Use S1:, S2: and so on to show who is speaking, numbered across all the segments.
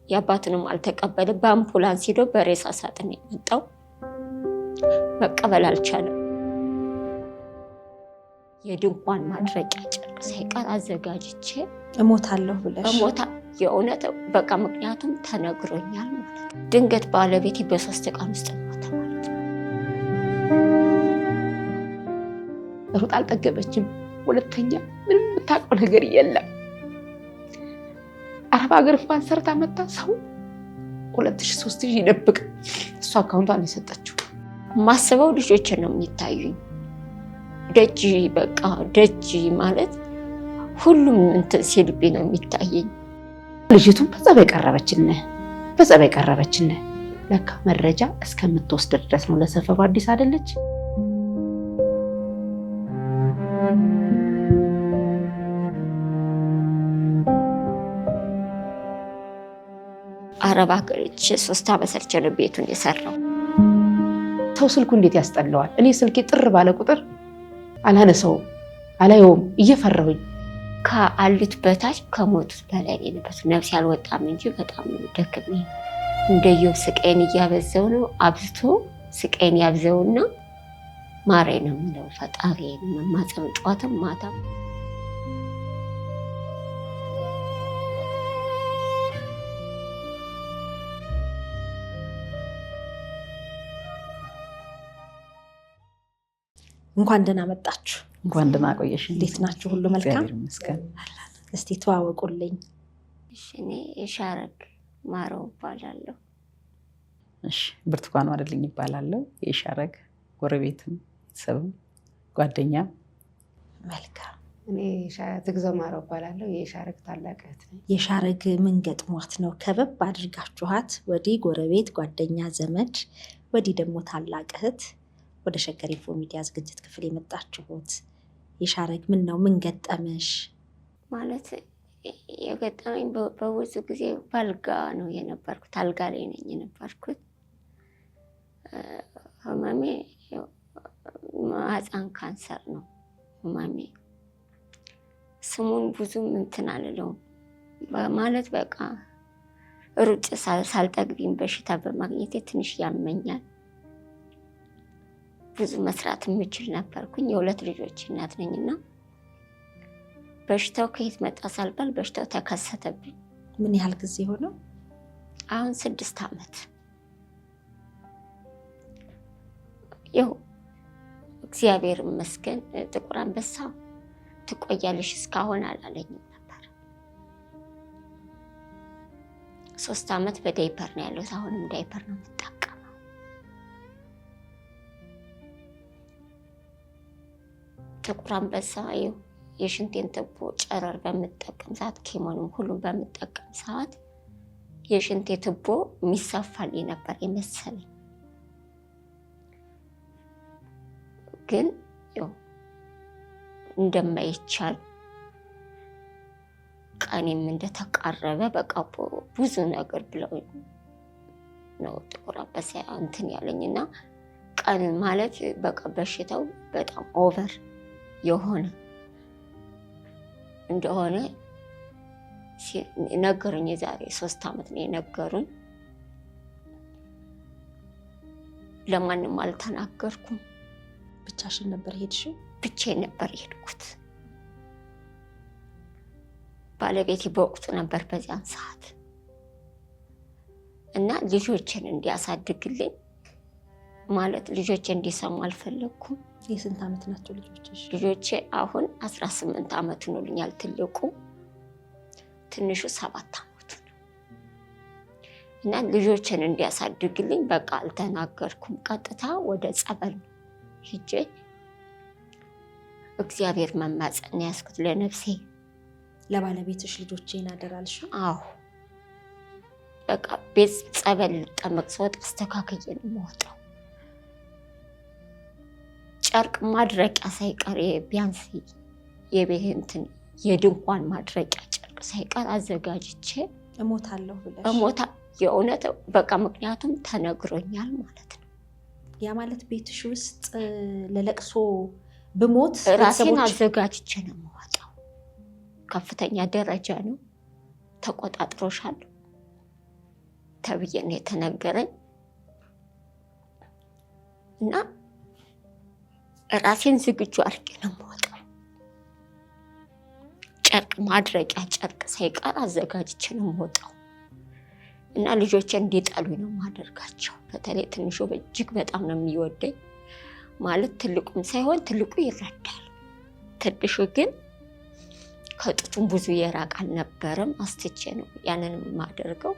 S1: የአባቱንም አልተቀበለ በአምቡላንስ ሄዶ በሬሳ ሳጥን የመጣው መቀበል አልቻለም። የድንኳን ማድረቂያ ጨርቅ ሳይቀር አዘጋጅቼ
S2: እሞታለሁ ብለሽ
S1: እሞታ የእውነት በቃ ምክንያቱም ተነግሮኛል ማለት ነው። ድንገት ባለቤቴ በ3 ቀን ውስጥ ሞተ ማለት ነው።
S3: ሩጥ አልጠገበችም። ሁለተኛ ምንም የምታውቀው ነገር የለም። አረብ ሀገር እንኳን ሰርታ መጣ ሰው 2000-3000 ይደብቅ እሷ አካውንቷን የሰጠችው።
S1: ማስበው ልጆችን ነው የሚታዩኝ። ደጅ በቃ ደጅ ማለት ሁሉም እንትን ሲልቤ ነው የሚታየኝ።
S3: ልጅቱን በጸባይ ቀረበችን ለካ መረጃ እስከምትወስድ ድረስ ነው። ለሰፈሩ አዲስ አይደለች።
S1: አረብ ሀገር 3 ዓመት ሰርቼ ነው ቤቱን የሰራው።
S3: ሰው ስልኩ እንዴት ያስጠላዋል። እኔ ስልኬ ጥር ባለ ቁጥር አላነሳውም አላየውም እየፈራሁኝ።
S1: ከአሉት በታች ከሞቱት በላይ ነበር። ነፍስ ያልወጣም እንጂ በጣም ደክሜ እንደየው ስቃይን እያበዛው ነው። አብዝቶ ስቃይን ያብዘውና ማረኝ ነው የምለው። ፈጣሪዬን መማፀን ጧትም ማታም።
S2: እንኳን ደህና መጣችሁ።
S4: እንኳን ደህና ቆየሽ።
S2: እንዴት ናችሁ? ሁሉ መልካም?
S4: እግዚአብሔር ይመስገን።
S2: እስቲ ተዋወቁልኝ።
S1: እኔ የሻረግ ማረው እባላለሁ።
S4: እሺ፣ ብርቱካን ዋደልኝ እባላለሁ። የሻረግ ጎረቤትም ቤተሰብም ጓደኛም።
S2: መልካም።
S3: እኔ ትግዘው ማረው እባላለሁ። የሻረግ ታላቅ እህት ነኝ።
S2: የሻረግ ምን ገጥሟት ነው ከበብ አድርጋችኋት ወዲህ ጎረቤት፣ ጓደኛ፣ ዘመድ ወዲህ ደግሞ ታላቅ እህት ወደ ሸገር ኢንፎ ሚዲያ ዝግጅት ክፍል የመጣችሁት? የሻረግ ምን ነው ምን ገጠመሽ?
S1: ማለት የገጠመኝ በብዙ ጊዜ ባልጋ ነው የነበርኩት። አልጋ ላይ ነኝ የነበርኩት። ህመሜ ማህፀን ካንሰር ነው ህመሜ። ስሙን ብዙም እንትን አልለውም ማለት በቃ ሩጭ ሳልጠግቢም በሽታ በማግኘቴ ትንሽ ያመኛል። ብዙ መስራት የምችል ነበርኩኝ። የ2 ልጆች እናት ነኝና በሽታው ከየት መጣ ሳልባል በሽታው ተከሰተብኝ።
S2: ምን ያህል ጊዜ ሆነው?
S1: አሁን 6 ዓመት። ያው እግዚአብሔር ይመስገን ጥቁር አንበሳ ትቆያለሽ እስካሁን አላለኝም ነበር። 3 ዓመት በዳይፐር ነው ያለሁት። አሁንም ዳይፐር ነው የምጠቀመው። ጥቁር አንበሳ የሽንቴን ትቦ ጨረር በምጠቀም ሰዓት ኬሞንም ሁሉም በምጠቀም ሰዓት የሽንቴ ትቦ የሚሰፋልኝ ነበር የመሰለኝ። ግን ያው እንደማይቻል ቀኔም እንደተቃረበ በቃ ብዙ ነገር ብለው ነው ጥቁር አንበሳ እንትን ያለኝና ቀን ማለት በቃ በሽታው በጣም ኦቨር የሆነ እንደሆነ ነገሩኝ። የዛሬ 3 ዓመት ነው የነገሩኝ። ለማንም አልተናገርኩም።
S2: ብቻሽን ነበር ሄድሽው?
S1: ብቻዬን ነበር የሄድኩት። ባለቤቴ በወቅቱ ነበር በዚያን ሰዓት እና ልጆችን እንዲያሳድግልኝ ማለት ልጆቼ እንዲሰሙ አልፈለኩም።
S2: የስንት ዓመት ናቸው ልጆችሽ?
S1: ልጆቼ አሁን 18 ዓመት ሆኖልኛል። ትልቁ ትንሹ 7 ዓመቱ ነው እና ልጆችን እንዲያሳድግልኝ በቃ አልተናገርኩም። ቀጥታ ወደ ጸበል ሂጄ እግዚአብሔር መማፀን ያስኩት ለነፍሴ።
S2: ለባለቤትሽ ልጆቼን አደራልሽ?
S1: አዎ በቃ ቤት ጸበል ልጠመቅ ስወጣ አስተካክዬ ነው የምወጣው። ጨርቅ ማድረቂያ ሳይቀር ቢያንስ የቤት እንትን የድንኳን ማድረቂያ ጨርቅ ሳይቀር አዘጋጅቼ
S2: እሞታለሁ ብለሽ?
S1: እሞታ የእውነት በቃ ምክንያቱም ተነግሮኛል ማለት ነው።
S2: ያ ማለት ቤትሽ ውስጥ ለለቅሶ ብሞት
S1: ራሴን አዘጋጅቼ ነው የምወጣው። ከፍተኛ ደረጃ ነው። ተቆጣጥሮሻል። ተብዬ ነው የተነገረኝ እና ራሴን ዝግጁ አድርጌ ነው የምወጣው። ጨርቅ ማድረቂያ ጨርቅ ሳይቀር አዘጋጅቼ ነው የምወጣው እና ልጆቼን እንዲጠሉኝ ነው የማደርጋቸው። በተለይ ትንሹ እጅግ በጣም ነው የሚወደኝ። ማለት ትልቁም ሳይሆን ትልቁ ይረዳል። ትንሹ ግን ከጡቱም ብዙ የራቅ አልነበረም። አስትቼ ነው ያንን የማደርገው።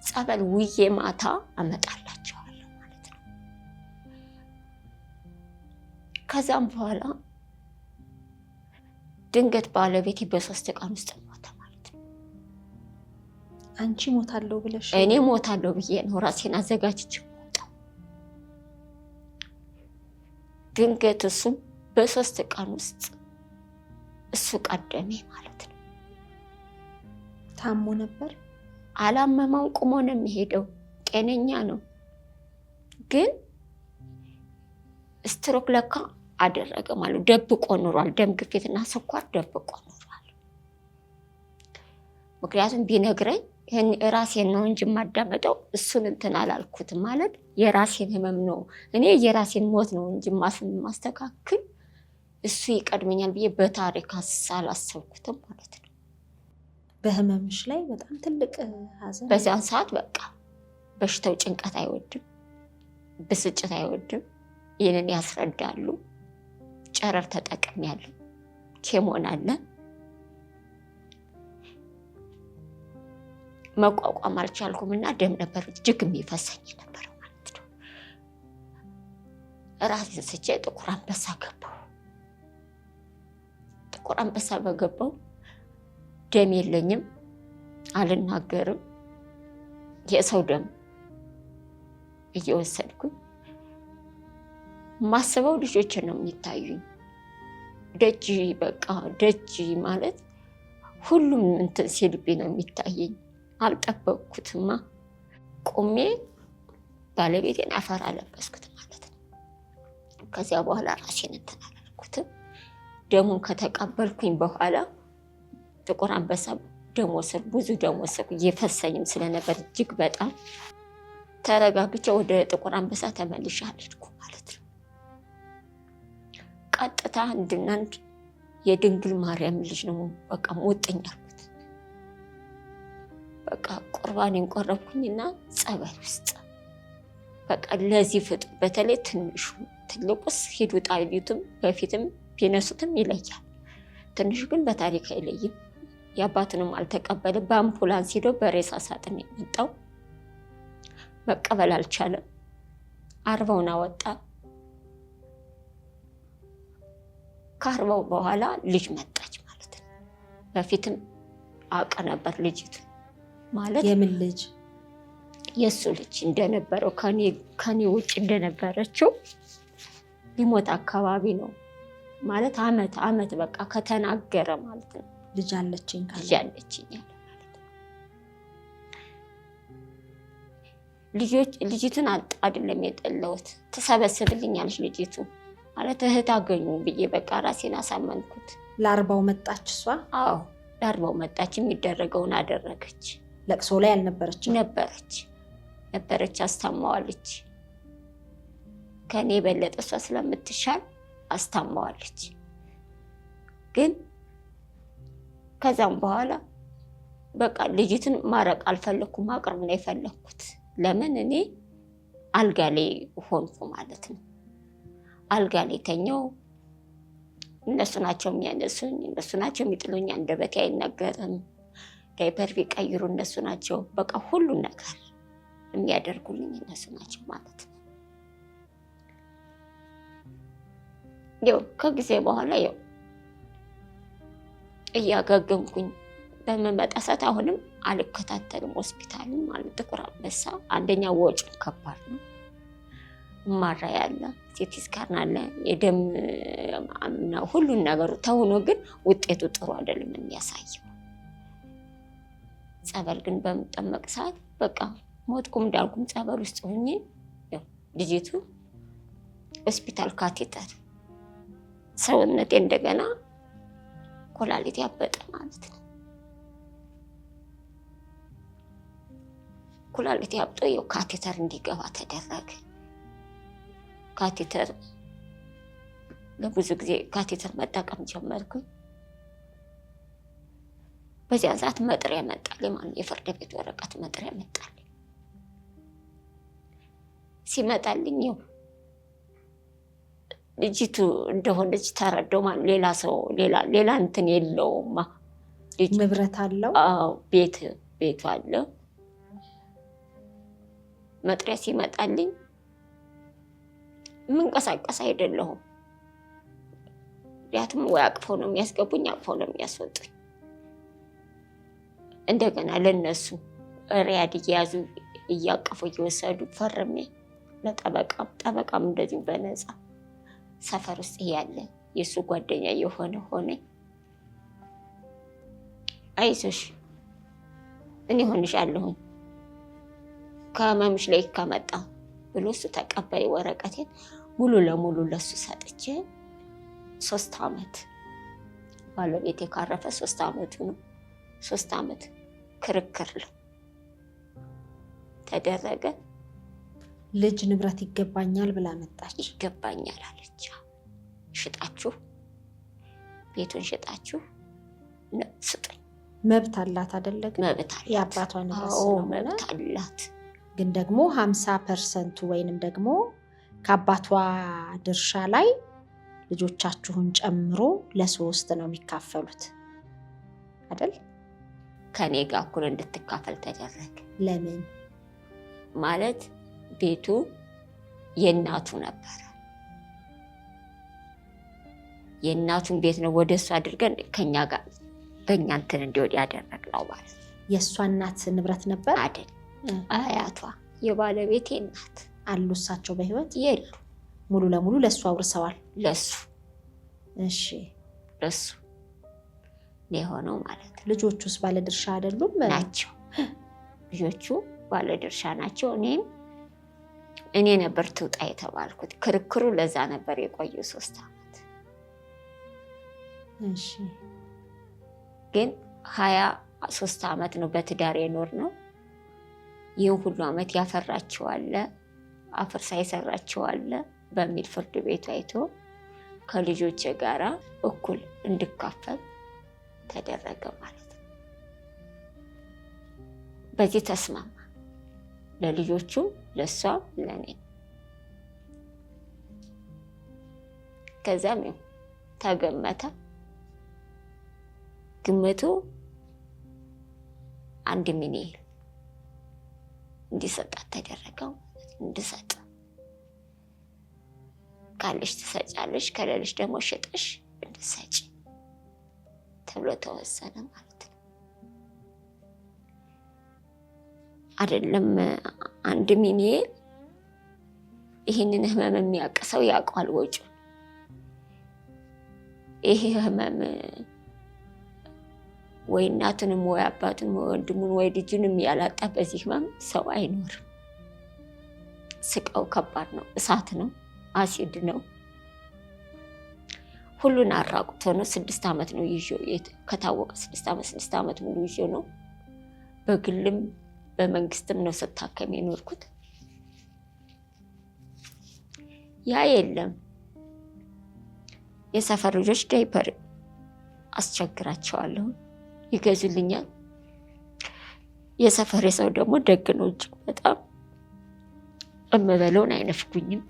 S1: ጸበል ውዬ ማታ አመጣላቸዋለሁ ማለት ነው። ከዛም በኋላ ድንገት ባለቤቴ በ3 ቀን ውስጥ ሞተ ማለት ነው።
S2: አንቺ ሞታለሁ ብለሽ?
S1: እኔ ሞታለሁ ብዬ ነው ራሴን አዘጋጅቼ ሞታው። ድንገት እሱ በ3 ቀን ውስጥ እሱ ቀደሜ ማለት ነው።
S2: ታሞ ነበር?
S1: አላመመው፣ ቁሞ ነው የሚሄደው። ጤነኛ ነው። ግን ስትሮክ ለካ አደረገ ማለት ደብቆ ኑሯል። ደም ግፊትና ስኳር ደብቆ ኑሯል። ምክንያቱም ቢነግረኝ ራሴን ነው እንጂ የማዳመጠው እሱን እንትን አላልኩትም። ማለት የራሴን ህመም ነው እኔ የራሴን ሞት ነው እንጂ ማስተካከል እሱ ይቀድመኛል ብዬ በታሪክ አላሰብኩትም ማለት ነው።
S2: በህመምሽ ላይ በጣም ትልቅ ሀዘን።
S1: በዛን ሰዓት በቃ በሽታው ጭንቀት አይወድም፣ ብስጭት አይወድም። ይህንን ያስረዳሉ። ጨረር ተጠቅሜያለሁ፣ ኬሞን አለ። መቋቋም አልቻልኩም እና ደም ነበር እጅግ የሚፈሰኝ ነበረው ማለት ነው። ራሴን ስቼ ጥቁር አንበሳ ገባሁ። ጥቁር አንበሳ በገባው ደም የለኝም፣ አልናገርም። የሰው ደም እየወሰድኩኝ ማስበው ልጆችን ነው የሚታዩኝ። ደጅ በቃ ደጅ ማለት ሁሉም እንትን ሲልብኝ ነው የሚታየኝ። አልጠበቅኩትማ። ቆሜ ባለቤቴን አፈር አለበስኩት ማለት ነው። ከዚያ በኋላ ራሴን እንትን አላልኩትም። ደሙን ከተቀበልኩኝ በኋላ ጥቁር አንበሳ ደም ወሰድኩ። ብዙ ደም ወሰድኩ። እየፈሰኝም ስለነበር እጅግ በጣም ተረጋግቼ ወደ ጥቁር አንበሳ ተመልሼ አልሄድኩ ማለት ነው። ቀጥታ እንድናንድ የድንግል ማርያም ልጅ ነው በቃ ሞጥኝ አልኩት። በቃ ቁርባኔን ቆረብኩኝና ጸበል ውስጥ በቃ ለዚህ ፍጡር በተለይ ትንሹ ትልቁስ ሂዱ ጣቢቱም በፊትም ቢነሱትም ይለያል። ትንሹ ግን በታሪክ አይለይም። የአባቱንም አልተቀበለም። በአምቡላንስ ሄዶ በሬሳ ሳጥን የመጣው መቀበል አልቻለም። አርባውን አወጣ። ከአርባው በኋላ ልጅ መጣች ማለት ነው። በፊትም አውቅ ነበር ልጅቱ ማለት
S2: የምን ልጅ?
S1: የእሱ ልጅ እንደነበረው ከኔ ውጭ እንደነበረችው ሊሞት አካባቢ ነው ማለት አመት በቃ ከተናገረ ማለት ነው።
S2: ልጅ አለችኝ ካለ
S1: ልጅ አለችኝ ያለ ማለት ነው። ልጅቱን አይደለም የጠላሁት፣ ትሰበስብልኛለች ልጅቱ ማለት እህት አገኙ ብዬ በቃ ራሴን አሳመንኩት።
S2: ለአርባው መጣች እሷ?
S1: አዎ ለአርባው መጣች። የሚደረገውን አደረገች።
S2: ለቅሶ ላይ አልነበረችም?
S1: ነበረች። አስታማዋለች። ከኔ የበለጠ እሷ ስለምትሻል አስታማዋለች። ግን ከዛም በኋላ በቃ ልጅትን ማረቅ አልፈለኩም፣ ማቅረብ ነው የፈለኩት። ለምን እኔ አልጋ ላይ ሆንኩ ማለት ነው። አልጋ ላይ ተኛው። እነሱ ናቸው የሚያነሱኝ፣ እነሱ ናቸው የሚጥሉኝ። አንደበቴ አይናገርም። ዳይፐር ቢቀይሩ እነሱ ናቸው። በቃ ሁሉን ነገር የሚያደርጉልኝ እነሱ ናቸው ማለት ነው። ያው ከጊዜ በኋላ ያው እያገገምኩኝ በመመጣ ሰዓት አሁንም አልከታተልም ሆስፒታልም ማለት ጥቁር አንበሳ። አንደኛ ወጪ ከባድ ነው። ማራ ያለ ሲቲ ስካን አለ፣ የደም ሁሉን ነገሩ ተሆኖ ግን ውጤቱ ጥሩ አይደለም የሚያሳየው። ጸበል ግን በምጠመቅ ሰዓት በቃ ሞትኩም እንዳልኩም ጸበል ውስጥ ሆኜ ልጅቱ ሆስፒታል ካቴተር ሰውነቴ እንደገና ኮላሊት ያበጠ ማለት ነው። ኩላሊት ያብጦ ይኸው ካቴተር እንዲገባ ተደረገ። ካቴተር ለብዙ ጊዜ ካቴተር መጠቀም ጀመርኩኝ። በዚያ ሰዓት መጥሪያ መጣልኝ። ማን የፍርድ ቤት ወረቀት መጥሪያ መጣልኝ። ሲመጣልኝ ይኸው ልጅቱ እንደሆነች ተረዳሁ። ማን ሌላ ሰው ሌላ እንትን የለውም።
S2: ንብረት አለው።
S1: አዎ ቤቱ አለ። መጥሪያ ሲመጣልኝ መንቀሳቀስ አይደለሁም። ያቱም ወይ አቅፈው ነው የሚያስገቡኝ፣ አቅፈው ነው የሚያስወጡኝ። እንደገና ለነሱ ሪያድ እየያዙ እያቀፉ እየወሰዱ ፈርሜ ለጠበቃም እንደዚሁ በነፃ ሰፈር ውስጥ ያለ የእሱ ጓደኛ የሆነ ሆነ አይዞሽ እኔ ሆንሻለሁኝ ከህመምሽ ላይ ከመጣ ብሎ እሱ ተቀባይ ወረቀቴን ሙሉ ለሙሉ ለሱ ሰጥቼ 3 ዓመት ባለቤቴ ካረፈ 3 ዓመቱ ነው። 3 ዓመት ክርክር ተደረገ።
S2: ልጅ ንብረት ይገባኛል ብላ መጣች።
S1: ይገባኛል አለች። ሽጣችሁ ቤቱን ሽጣችሁ ስጡኝ።
S2: መብት አላት አይደለ?
S1: መብት አላት።
S2: የአባቷ ንብረት
S1: መብት አላት።
S2: ግን ደግሞ 50% ወይንም ደግሞ ከአባቷ ድርሻ ላይ ልጆቻችሁን ጨምሮ ለ3 ነው የሚካፈሉት አይደል?
S1: ከኔ ጋር እኩል እንድትካፈል ተደረገ።
S2: ለምን
S1: ማለት ቤቱ የእናቱ ነበረ። የእናቱን ቤት ነው ወደ እሱ አድርገን ከኛ ጋር በእኛ እንትን እንዲወድ ያደረግነው ማለት ነው።
S2: የእሷ እናት ንብረት ነበር
S1: አይደል? አያቷ የባለቤቴ እናት
S2: አሉ። እሳቸው በህይወት
S1: የሉ።
S2: ሙሉ ለሙሉ ለሱ አውርሰዋል።
S1: ለሱ
S2: እሺ፣
S1: ለሱ የሆነው ማለት ነው።
S2: ልጆቹስ ባለድርሻ አይደሉም?
S1: ናቸው። ልጆቹ ባለድርሻ ናቸው። እኔ ነበር ትውጣ የተባልኩት። ክርክሩ ለዛ ነበር የቆየው 3 ዓመት።
S2: እሺ፣
S1: ግን 23 ዓመት ነው በትዳር የኖር ነው። ይህን ሁሉ ዓመት ያፈራችዋለ አፍርሳ የሰራችዋለ በሚል ፍርድ ቤቱ አይቶ ከልጆቼ ጋራ እኩል እንድካፈል ተደረገ ማለት ነው። በዚህ ተስማማ። ለልጆቹ፣ ለሷ፣ ለኔ። ከዛም ተገመተ። ግምቱ 1 ሚሊዮን እንዲሰጣት ተደረገው። እንድሰጥ ካለሽ ትሰጫለሽ፣ ከሌለሽ ደግሞ ሽጠሽ እንድትሰጪ ተብሎ ተወሰነ ማለት ነው። አይደለም 1 ሚሊዮን ይህንን ህመም የሚያውቅ ሰው ያውቀዋል ወጪው። ይሄ ህመም ወይ እናቱንም ወይ አባቱንም ወይ ወንድሙን ወይ ልጁንም ያላጣ በዚህ ህመም ሰው አይኖርም። ስቃው ከባድ ነው። እሳት ነው፣ አሲድ ነው። ሁሉን አራቁቶ ነው። 6 ዓመት ነው ይዤው ከታወቀ 6 ዓመት ሙሉ ይዤው ነው። በግልም በመንግስትም ነው ስታከም የኖርኩት። ያ የለም። የሰፈር ልጆች ዳይፐር አስቸግራቸዋለሁ፣ ይገዙልኛል። የሰፈር ሰው ደግሞ ደግ ነው እጅግ በጣም እምበለውን አይነፍጉኝም።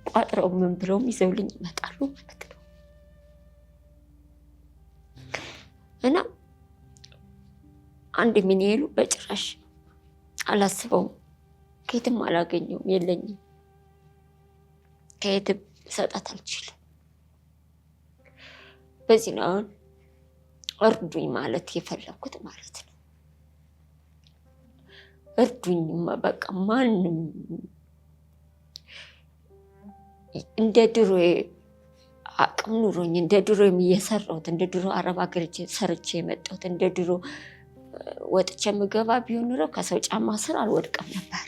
S1: ቋጥረው ምን ብለውም ይዘውልኝ ይመጣሉ ማለት ነው። እና 1 ሚሊዮን በጭራሽ አላስበውም። ከየትም አላገኘውም፣ የለኝም። ከየትም ሰጣት አልችልም። በዚህ ነው አሁን እርዱኝ ማለት የፈለኩት ማለት ነው። እርዱኝ በቃ ማንም እንደ ድሮ አቅም ኑሮኝ እንደ ድሮ እየሰራሁት እንደ ድሮ አረብ ሀገር ሰርቼ የመጣሁት እንደ ድሮ ወጥቼ የምገባ ቢሆን ኑሮ ከሰው ጫማ ስር አልወድቅም ነበር።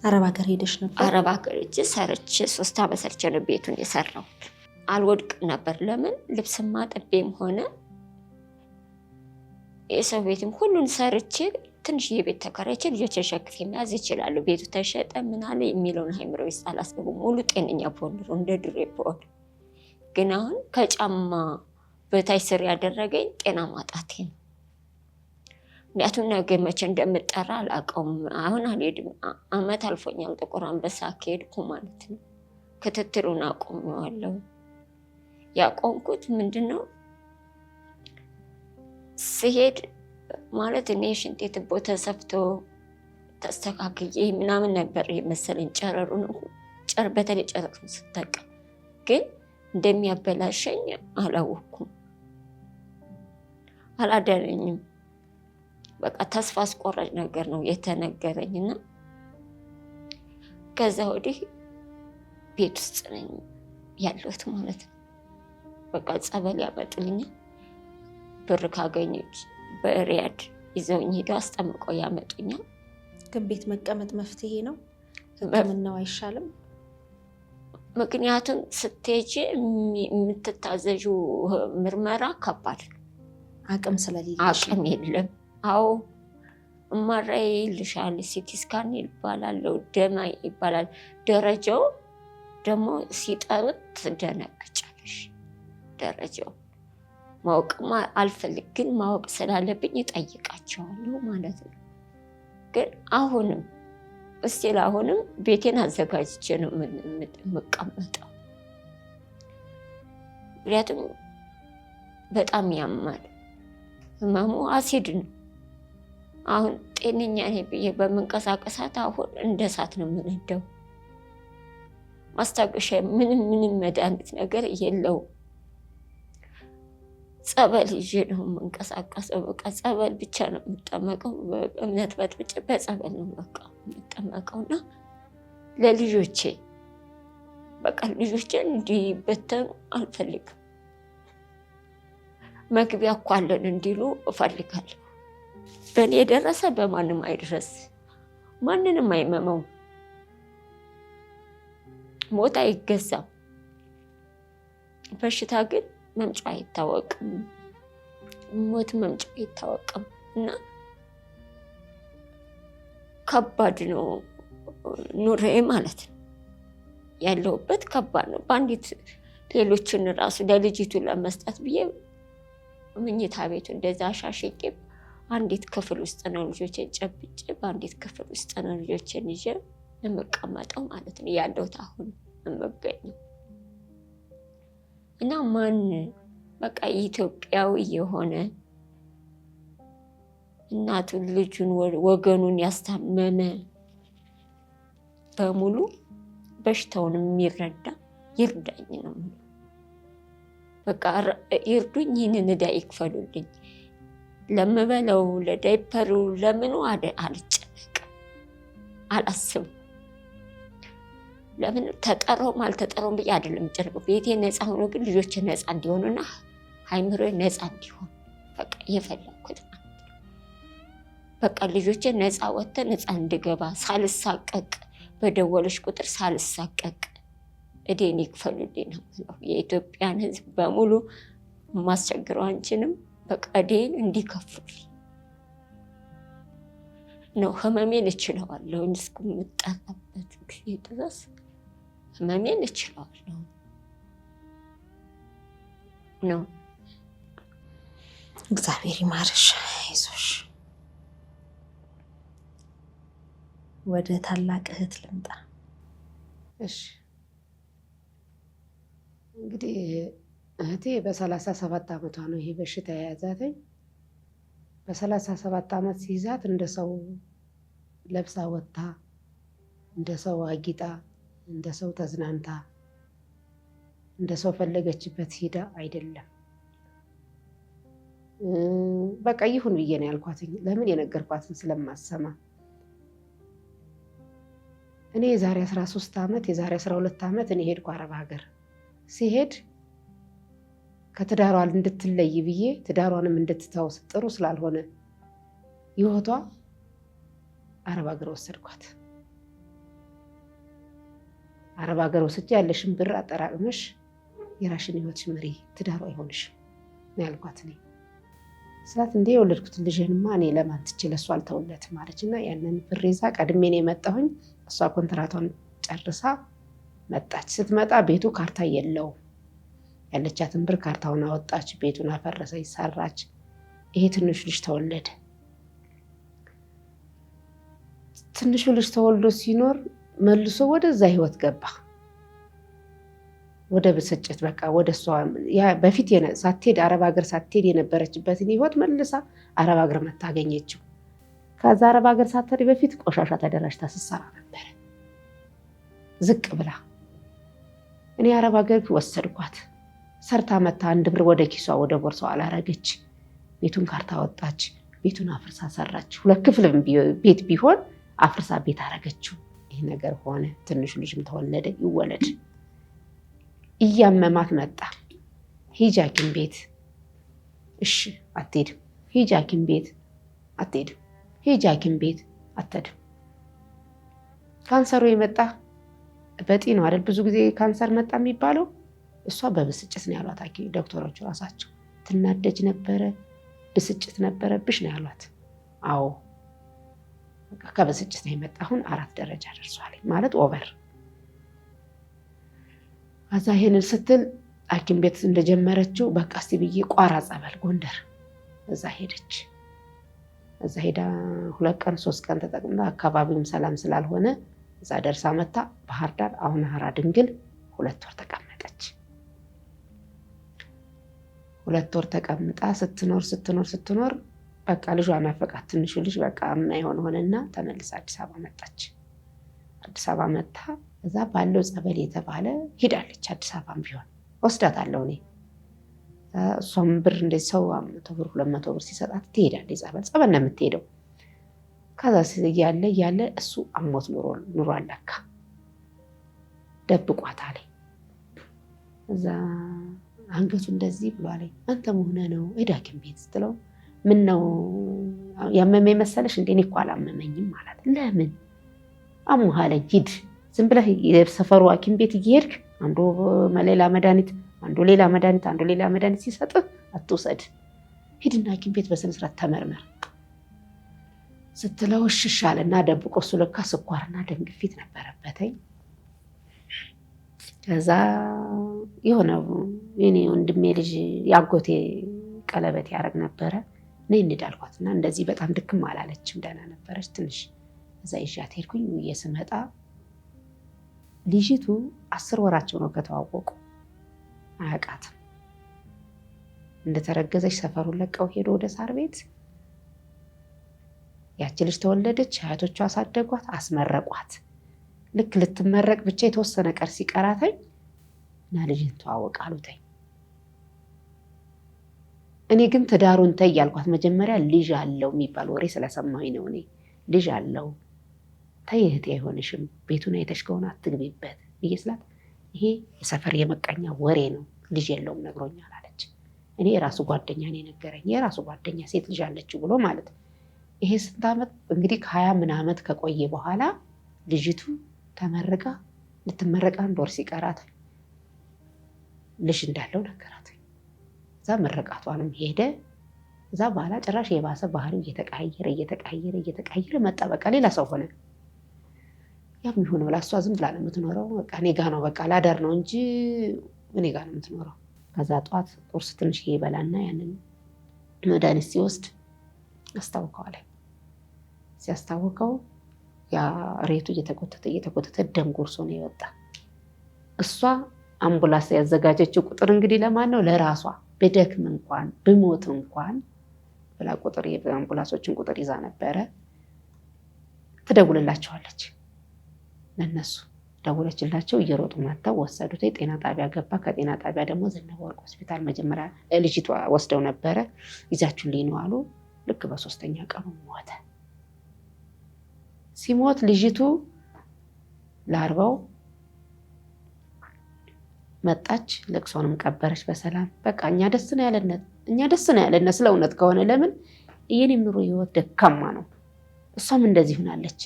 S2: አረብ ሀገር ሄደሽ ነበር?
S1: አረብ ሀገር ሰርቼ 3 ዓመት ሰርቼ ነው ቤቱን የሰራሁት። አልወድቅም ነበር። ለምን ልብስ ማጠቤም ሆነ የሰው ቤትም ሁሉን ሰርቼ ትንሽ የቤት ተከራይቼ ልጆችን ሸክፌ መያዝ ይችላሉ። ቤቱ ተሸጠ ምን አለ የሚለውን አይምሮ ውስጥ አላስገቡም። ሙሉ ጤነኛ ብሆን ኖሮ እንደ ድሮ ብሆን። ግን አሁን ከጫማ በታች ስር ያደረገኝ ጤና ማጣቴ ነው። ምክንያቱም ነገ መቼ እንደምጠራ አላውቀውም። አሁን አልሄድም። አመት አልፎኛል ጥቁር አንበሳ ከሄድኩ ማለት ነው። ክትትሉን አቆሜዋለሁ። ያቆምኩት ምንድነው ስሄድ ማለት እኔ ሽንቴ ትቦ ተሰፍቶ ተስተካክዬ ምናምን ነበር የመሰለኝ። በተለይ ጨረሩን ስጠቀም ግን እንደሚያበላሸኝ አላወኩም፣ አላዳነኝም። በቃ ተስፋ አስቆራጭ ነገር ነው የተነገረኝና ከዛ ወዲህ ቤት ውስጥ ነኝ ያለሁት ማለት ነው። በቃ ጸበል ያመጡልኛል። ብር ካገኘች በሪያድ ይዘውኝ ሄደው አስጠምቀው ያመጡኛል።
S2: ግን ቤት መቀመጥ መፍትሄ ነው? ሕክምናው አይሻልም?
S1: ምክንያቱም ስትሄጂ የምትታዘዡ ምርመራ ከባድ ነው።
S2: አቅም ስለሌለሽ።
S1: አቅም የለም። አዎ እማራይ ይልሻል፣ ሲቲ ስካን ይባላል፣ ደማ ይባላል። ደረጃው ደግሞ ሲጠሩት ትደነግጫለሽ። ደረጃው ማወቅማ አልፈልግ፣ ግን ማወቅ ስላለብኝ እጠይቃቸዋለሁ ማለት ነው። ግን አሁንም እስቲል አሁንም ቤቴን አዘጋጅቼ ነው የምቀመጠው። ምክንያቱም በጣም ያማል። ህመሙ አሲድ ነው። አሁን ጤነኛ ነኝ ብዬ በመንቀሳቀሳት አሁን እንደ እሳት ነው የምነደው። ማስታገሻ ምንም መድኃኒት ነገር የለውም። ጸበል ይዤ ነው የምንቀሳቀሰው። በቃ ጸበል ብቻ ነው የምጠመቀው። በእምነት በጥብጬ በጸበል ነው በቃ የምጠመቀውና ለልጆቼ በቃ ልጆቼን እንዲበተኑ አልፈልግም። መግቢያ እኮ አለን እንዲሉ እፈልጋለሁ። በእኔ የደረሰ በማንም አይድረስ፣ ማንንም አይመመው። ሞት አይገዛም። በሽታ ግን መምጫ አይታወቅም። ሞት መምጫ አይታወቅም እና ከባድ ነው ኑሮዬ ማለት ነው። ያለሁበት ከባድ ነው። በአንዲት ሌሎችን ራሱ ለልጅቱ ለመስጠት ብዬ ምኝታ ቤቱ እንደዛ አሻሽቄ አንዲት ክፍል ውስጥ ነው ልጆችን ጨብጬ በአንዲት ክፍል ውስጥ ነው ልጆችን ይዤ የምቀመጠው ማለት ነው። ያለሁት አሁን የምገኘው እና ማን በቃ ኢትዮጵያዊ የሆነ እናቱን ልጁን ወገኑን ያስታመመ በሙሉ በሽታውን የሚረዳ ይርዳኝ ነው። በቃ ይርዱኝ፣ ይህንን ዕዳ ይክፈሉልኝ። ለምበለው ለዳይፐሩ ለምኑ አልጨነቅም፣ አላስብም። ለምን ተጠራውም አልተጠራውም ብዬ አይደለም ጨነቅ። ቤቴ ነፃ ሆኖ ግን ልጆቼ ነፃ እንዲሆኑና ሃይምሮዬ ነፃ እንዲሆን በቃ የፈለኩት በቃ ልጆቼ ነፃ ወጥተን ነፃ እንድገባ ሳልሳቀቅ፣ በደወለሽ ቁጥር ሳልሳቀቅ እዴን ይክፈሉልኝ ነው። የኢትዮጵያን ሕዝብ በሙሉ የማስቸግረው አንቺንም በቃ እዴን እንዲከፍሉልኝ ነው። ህመሜን እችለዋለሁ እስከምጠራበት ጊዜ ድረስ ህመሜን እችለዋለሁ ነው።
S2: እግዚአብሔር ይማርሽ፣ አይዞሽ። ወደ ታላቅ እህት ልምጣ።
S3: እሺ እንግዲህ እህቴ በ37 ዓመቷ ነው ይሄ በሽታ የያዛትኝ። በ37 ዓመት ሲይዛት እንደ ሰው ለብሳ ወጥታ፣ እንደ ሰው አጊጣ፣ እንደ ሰው ተዝናንታ፣ እንደ ሰው ፈለገችበት ሂዳ አይደለም። በቃ ይሁን ብዬ ነው ያልኳትኝ። ለምን የነገርኳትን ስለማሰማ እኔ የዛሬ 13 ዓመት የዛሬ 12 ዓመት እኔ ሄድኩ አረብ ሀገር። ሲሄድ ከትዳሯ እንድትለይ ብዬ ትዳሯንም እንድትተው ጥሩ ስላልሆነ ህይወቷ አረብ ሀገር ወሰድኳት። አረብ ሀገር ወስጄ ያለሽን ብር አጠራቅመሽ የራሽን ህይወትሽ ምሪ፣ ትዳሯ አይሆንሽም ነው ያልኳት። እኔ ስላት እንደ የወለድኩት ልጅህንማ እኔ ለማን ትቼ ለእሱ አልተውለትም አለችና ያንን ብር ይዛ ቀድሜ ነው የመጣሁኝ። እሷ ኮንትራቷን ጨርሳ መጣች። ስትመጣ ቤቱ ካርታ የለውም። ያለቻትን ብር ካርታውን አወጣች፣ ቤቱን አፈረሰች፣ ሰራች። ይሄ ትንሹ ልጅ ተወለደ። ትንሹ ልጅ ተወልዶ ሲኖር መልሶ ወደዛ ህይወት ገባ። ወደ ብስጭት በቃ ወደ እሷ በፊት ሳትሄድ አረብ ሀገር ሳትሄድ የነበረችበትን ህይወት መልሳ አረብ ሀገር መታገኘችው። ከዛ አረብ ሀገር ሳትሄድ በፊት ቆሻሻ ተደራጅታ ስትሰራ ነበረ ዝቅ ብላ። እኔ አረብ ሀገር ወሰድኳት። ሰርታ መታ 1 ብር ወደ ኪሷ ወደ ቦርሳው አላረገች። ቤቱን ካርታ ወጣች። ቤቱን አፍርሳ ሰራች። 2 ክፍል ቤት ቢሆን አፍርሳ ቤት አረገችው። ይህ ነገር ሆነ። ትንሹ ልጅም ተወለደ። ይወለድ እያመማት መጣ። ሂጂ ሐኪም ቤት። እሺ አትሄድም። ሂጂ ሐኪም ቤት። አትሄድም። ሂጂ ሐኪም ቤት። አትሄድም። ካንሰሩ የመጣ በጢ ነው አይደል? ብዙ ጊዜ ካንሰር መጣ የሚባለው። እሷ በብስጭት ነው ያሏት ዶክተሮቹ ራሳቸው። ትናደጅ ነበረ፣ ብስጭት ነበረብሽ ነው ያሏት። አዎ ከብስጭት ነው የመጣ። አሁን 4 ደረጃ ደርሷል ማለት ኦቨር። ከዛ ይሄንን ስትል ሐኪም ቤት እንደጀመረችው በቃ እስቲ ብዬ ቋራ ጸበል ጎንደር እዛ ሄደች። እዛ ሄዳ 2 ቀን 3 ቀን ተጠቅምታ አካባቢውም ሰላም ስላልሆነ እዛ ደርሳ መታ ባህር ዳር አሁን ሀራ ድንግል 2 ወር ተቀመጠች። 2 ወር ተቀምጣ ስትኖር በቃ ልጇ ናፈቃት። ትንሹ ልጅ በቃ የማይሆን ሆነና ተመልሳ አዲስ አበባ መጣች። አዲስ አበባ መጣ። እዛ ባለው ጸበል የተባለ ሄዳለች። አዲስ አበባም ቢሆን ወስዳታለሁ እኔ። እሷም ብር እንደዚህ ሰው 100 ብር 200 ብር ሲሰጣት ትሄዳለች። ጸበል ነው የምትሄደው። ከዛ እያለ እሱ አሞት ኑሮ አለካ ደብቋታል። እዛ አንገቱ እንደዚህ ብሏል። አንተ መሆነ ነው ሂድ ሐኪም ቤት ስትለው ምን ነው ያመመኝ መሰለሽ እንዴ? እኔ እኮ አላመመኝም ማለት። ለምን አሞሃለኝ? ሂድ ዝም ብለህ የሰፈሩ ሐኪም ቤት እየሄድክ አንዱ ሌላ መድኃኒት አንዱ ሌላ መድኃኒት ሲሰጥህ አትውሰድ። ሂድና ሐኪም ቤት በስነ ስርዓት ተመርመር ስትለው እሺ አለና ደብቆ እሱ ለካ ስኳርና ደም ግፊት ነበረበትኝ። ከዛ የሆነ የኔ ወንድሜ ልጅ ያጎቴ ቀለበት ያደርግ ነበረ። ነይ እንሂድ አልኳትና እንደዚህ በጣም ድክም አላለችም፣ ደህና ነበረች ትንሽ። እዛ ይዣት ሄድኩኝ። ስመጣ ልጅቱ 10 ወራቸው ነው ከተዋወቁ። አያውቃትም። እንደተረገዘች ሰፈሩን ለቀው ሄዶ ወደ ሳር ቤት። ያቺ ልጅ ተወለደች። አያቶቿ አሳደጓት፣ አስመረቋት። ልክ ልትመረቅ ብቻ የተወሰነ ቀር ሲቀራተኝ እና ልጅን ተዋወቅ አሉተኝ። እኔ ግን ትዳሩን ተይ ያልኳት መጀመሪያ ልጅ አለው የሚባል ወሬ ስለሰማሁኝ ነው። እኔ ልጅ አለው ተይ እህቴ አይሆንሽም፣ ቤቱን አይተሽ ከሆነ አትግቢበት ብዬ ስላት ይሄ የሰፈር የመቃኛ ወሬ ነው፣ ልጅ የለውም ነግሮኛል አለች። እኔ የራሱ ጓደኛ ነው የነገረኝ፣ የራሱ ጓደኛ ሴት ልጅ አለችው ብሎ ማለት። ይሄ ስንት ዓመት እንግዲህ ከ20 ምን ዓመት ከቆየ በኋላ ልጅቱ ተመርቃ ልትመረቃ 1 ወር ሲቀራት ልጅ እንዳለው ነገራት። እዛ መረቃቷንም ሄደ። እዛ በኋላ ጭራሽ የባሰ ባህሪው እየተቀያየረ መጣ። በቃ ሌላ ሰው ሆነ። ያም ይሁን ብላ እሷ ዝም ብላ ነው የምትኖረው። በቃ እኔ ጋ ነው በቃ ላዳር ነው እንጂ እኔ ጋ ነው የምትኖረው። ከዛ ጠዋት ቁርስ ትንሽ ይበላና ያንን መድኃኒት ሲወስድ አስታውቀዋል። ሲያስታውቀው ያ ሬቱ እየተጎተተ ደም ጎርሶ ነው የወጣ። እሷ አምቡላንስ ያዘጋጀችው ቁጥር እንግዲህ ለማን ነው? ለራሷ። በደክም እንኳን በሞት እንኳን ብላ ቁጥር የአምቡላንሶችን ቁጥር ይዛ ነበረ። ትደውልላቸዋለች። ለነሱ ደውለችላቸው። እየሮጡ መጥተው ወሰዱት። ጤና ጣቢያ ገባ። ከጤና ጣቢያ ደግሞ ዘነበ ወርቅ ሆስፒታል መጀመሪያ ልጅቷ ወስደው ነበረ። ይዛችሁልኝ ነው አሉ። ልክ በ3ኛ ቀኑ ሞተ። ሲሞት ልጅቱ ላርባው መጣች። ለቅሶንም ቀበረች በሰላም። በቃ እኛ ደስ ነው ያለነ ስለ እውነት ከሆነ ለምን የኔም ኑሮ ህይወት ደካማ ነው። እሷም እንደዚህ ሆናለች።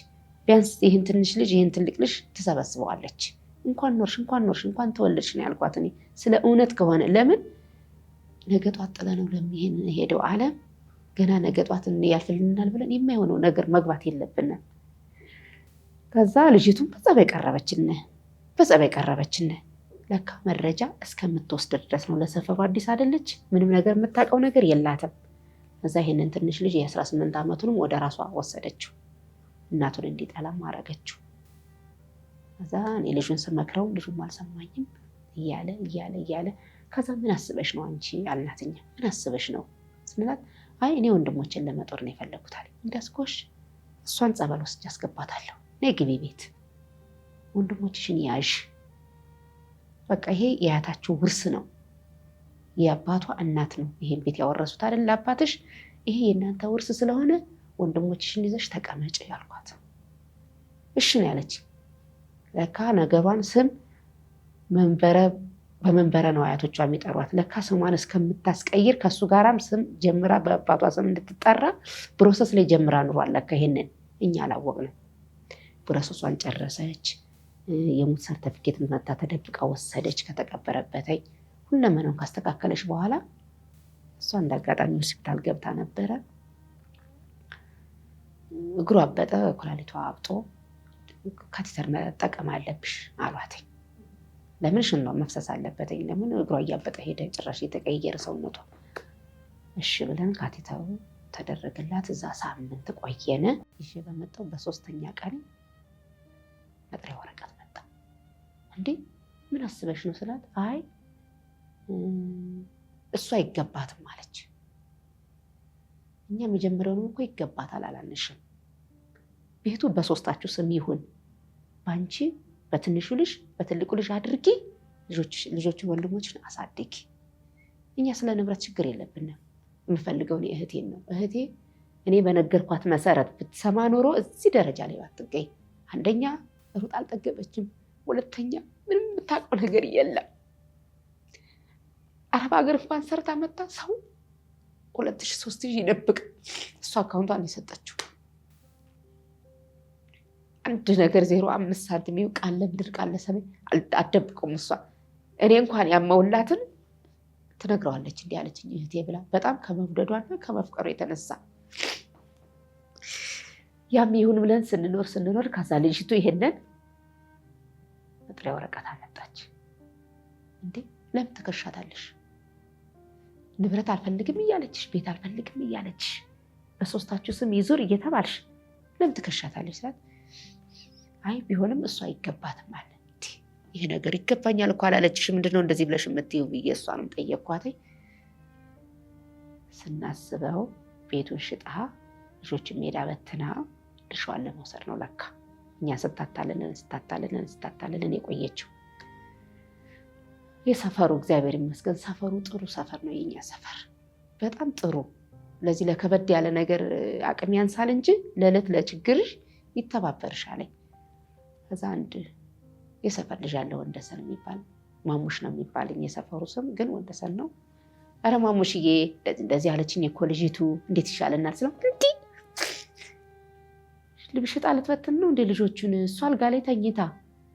S3: ቢያንስ ይህን ትንሽ ልጅ ይህን ትልቅ ልጅ ትሰበስበዋለች። እንኳን ኖርሽ እንኳን ተወለድሽ ነው ያልኳት እኔ ስለ እውነት ከሆነ ለምን ነገ ጧት ጥለነው ለሚሄን ሄደው ዓለም ገና ነገ ጧት ያልፍልናል ብለን የማይሆነው ነገር መግባት የለብንም። ከዛ ልጅቱም በጸባይ ቀረበችን። ለካ መረጃ እስከምትወስድ ድረስ ነው። ለሰፈሩ አዲስ አይደለች፣ ምንም ነገር የምታውቀው ነገር የላትም። እዛ ይሄንን ትንሽ ልጅ የ18 ዓመቱንም ወደ ራሷ ወሰደችው፣ እናቱን እንዲጠላም አረገችው። ከዛ እኔ ልጁን ስመክረው ልጁም አልሰማኝም እያለ ከዛ ምን አስበሽ ነው አንቺ አልናትኛ። ምን አስበሽ ነው ስንላት፣ አይ እኔ ወንድሞችን ለመጦር ነው የፈለጉት አለ። እንዳስኮሽ እሷን ጸበል ወስጄ አስገባታለሁ፣ ነይ ግቢ ቤት ወንድሞችሽን ያዥ። በቃ ይሄ የአያታችሁ ውርስ ነው፣ የአባቷ እናት ነው ይሄን ቤት ያወረሱት አይደል ለአባትሽ፣ ይሄ የእናንተ ውርስ ስለሆነ ወንድሞችሽን ይዘሽ ተቀመጭ ያልኳት። እሺ ነው ያለች። ለካ ነገሯን ስም በመንበረ ነው አያቶቿ የሚጠሯት። ለካ ስሟን እስከምታስቀይር ከሱ ጋራም ስም ጀምራ በአባቷ ስም እንድትጠራ ፕሮሰስ ላይ ጀምራ ኑሯል። ለካ ይሄንን እኛ አላወቅንም። ፕሮሰሷን ጨረሰች። የሙት ሰርተፊኬት መታ ተደብቃ ወሰደች ከተቀበረበት። ሁለመናውን ካስተካከለች በኋላ እሷ እንዳጋጣሚ ሆስፒታል ገብታ ነበረ። እግሯ አበጠ፣ ኩላሊቷ አብጦ ካቴተር መጠቀም አለብሽ አሏትኝ። ለምን ሽንቷ መፍሰስ አለበትኝ፣ ለምን እግሯ እያበጠ ሄደ፣ ጭራሽ የተቀየረ ሰውነቷ። እሺ ብለን ካቴተሩ ተደረገላት። እዛ ሳምንት ቆየነ። ይዤ በመጣው በሶስተኛ ቀን መጥሪያ ወረቀት መጣ። እንዴ ምን አስበሽ ነው ስላት፣ አይ እሱ አይገባትም አለች። እኛ መጀመሪያውንም እኮ ይገባታል አላልንሽም? ቤቱ በሶስታችሁ ስም ይሁን፣ በአንቺ በትንሹ ልጅ በትልቁ ልጅ አድርጊ፣ ልጆችን ወንድሞችን አሳድጊ። እኛ ስለ ንብረት ችግር የለብንም። የምፈልገውን እህቴን ነው። እህቴ እኔ በነገርኳት መሰረት ብትሰማ ኖሮ እዚህ ደረጃ ላይ ባትገኝ። አንደኛ ሩጥ አልጠገበችም፣ ሁለተኛ ምንም የምታውቀው ነገር የለም። አረብ ሀገር እንኳን ሰርታ መጣ ሰው 2000 3000 ይደብቅ፣ እሷ አካውንቷን የሰጠችው አንድ ነገር 0.5 ሳንቲም ቃለ ምድር ቃለ ሰማይ አትደብቀውም። እሷ እኔ እንኳን ያመውላትን ትነግረዋለች። እንዲህ አለችኝ እህቴ ብላ በጣም ከመውደዷና ከመፍቀሩ የተነሳ ያም ይሁን ብለን ስንኖር ከዛ ልጅቱ ይሄንን መጥሪያ ወረቀት አመጣች። እንዴ ለምን ትከሻታለሽ? ንብረት አልፈልግም እያለችሽ፣ ቤት አልፈልግም እያለችሽ፣ በሶስታችሁ ስም ይዙር እየተባልሽ ለምን ትከሻታለሽ ስላት፣ አይ ቢሆንም እሷ አይገባትም አለ። ይሄ ነገር ይገባኛል እኮ አላለችሽ? ምንድነው እንደዚህ ብለሽ የምትይው ብዬ እሷንም ጠየኳት። ስናስበው ቤቱን ሽጣ ልጆችን ሜዳ በትና ድርሻዋን ለመውሰድ ነው ለካ። እኛ ስታታለለን የቆየችው። የሰፈሩ እግዚአብሔር ይመስገን ሰፈሩ ጥሩ ሰፈር ነው። የኛ ሰፈር በጣም ጥሩ። ለዚህ ለከበድ ያለ ነገር አቅም ያንሳል እንጂ ለዕለት ለችግርሽ ይተባበርሻል። ከዛ አንድ የሰፈር ልጅ አለ ወንደሰን የሚባል፣ ማሙሽ ነው የሚባልኝ የሰፈሩ ስም ግን ወንደሰን ነው። ኧረ ማሙሽዬ እንደዚህ አለችኝ እኮ ልጅቱ እንዴት ይሻለናል ስለው፣ እንዲህ ልብሽጣ ልትበትን ነው እንደ ልጆቹን እሷ አልጋ ላይ ተኝታ፣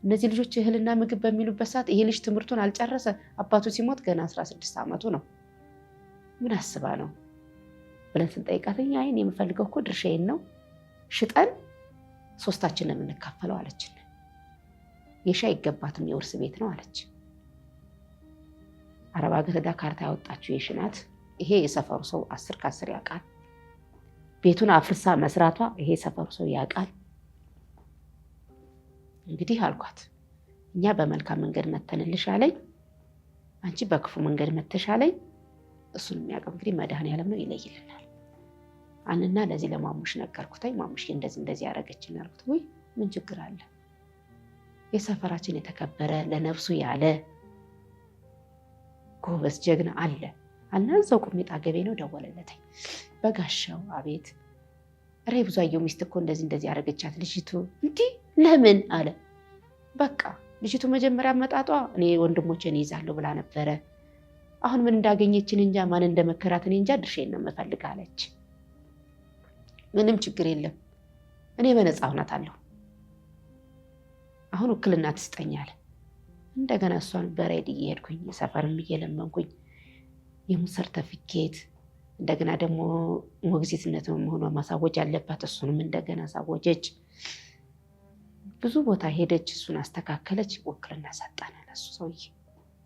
S3: እነዚህ ልጆች እህልና ምግብ በሚሉበት ሰዓት ይሄ ልጅ ትምህርቱን አልጨረሰ፣ አባቱ ሲሞት ገና 16 ዓመቱ ነው። ምን አስባ ነው ብለን ስንጠይቃትኝ፣ አይን የምፈልገው እኮ ድርሻዬን ነው ሽጠን ሶስታችን ነው የምንካፈለው አለችን። የሻ አይገባትም የውርስ ቤት ነው አለች። አረብ ሀገር ሄዳ ካርታ ያወጣችው የሽናት። ይሄ የሰፈሩ ሰው 10 ከ10 ያውቃል። ቤቱን አፍርሳ መስራቷ ይሄ የሰፈሩ ሰው ያውቃል። እንግዲህ አልኳት፣ እኛ በመልካም መንገድ መተንልሽ አለኝ፣ አንቺ በክፉ መንገድ መተሻለኝ። እሱን የሚያውቀው እንግዲህ መድኃኔዓለም ነው ይለይልናል። አንና ለዚህ ለማሙሽ ነገርኩት። ማሙሽ እንደዚህ ያደረገችን አልኩት። ወይ ምን ችግር አለ? የሰፈራችን የተከበረ ለነፍሱ ያለ ጎበዝ ጀግና አለ አልና እዛው ቁሜጣ ገቤ ነው ደወለለተኝ። በጋሻው አቤት፣ ሬ ብዙአየሁ ሚስት እኮ እንደዚህ ያደረገቻት ልጅቱ። እንዲህ ለምን አለ። በቃ ልጅቱ መጀመሪያ መጣጧ እኔ ወንድሞቼን ይዛለሁ ብላ ነበረ። አሁን ምን እንዳገኘችን እንጃ፣ ማን እንደመከራት እኔ እንጃ፣ ድርሼን ነው የምፈልግ አለች። ምንም ችግር የለም እኔ በነፃ ሆናታለሁ፣ አሁን ውክልና ትስጠኛል። እንደገና እሷን በሬድ እየሄድኩኝ ሰፈርም እየለመንኩኝ የሙት ሰርተፊኬት እንደገና ደግሞ ሞግዚትነት መሆኗ ማሳወጅ አለባት። እሱንም እንደገና አሳወጀች። ብዙ ቦታ ሄደች፣ እሱን አስተካከለች። ውክልና ሰጠን ለሱ ሰውዬ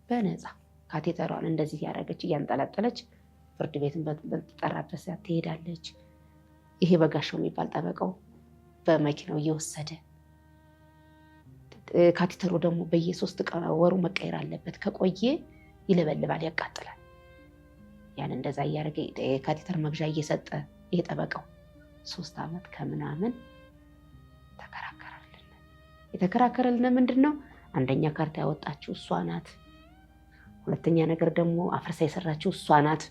S3: በነፃ ካቴተሯን እንደዚህ ያደረገች እያንጠለጠለች ፍርድ ቤትን በተጠራበት ሰዓት ትሄዳለች። ይሄ በጋሻው የሚባል ጠበቃው በመኪናው እየወሰደ ካቴተሩ ደግሞ በየ3 ወሩ መቀየር አለበት። ከቆየ ይለበልባል፣ ያቃጥላል። ያን እንደዛ እያደረገ የካቴተር መግዣ እየሰጠ ይሄ ጠበቃው 3 ዓመት ከምናምን ተከራከረልን። የተከራከረልን ምንድን ነው? አንደኛ ካርታ ያወጣችው እሷ ናት። ሁለተኛ ነገር ደግሞ አፍርሳ የሰራችው እሷ ናት።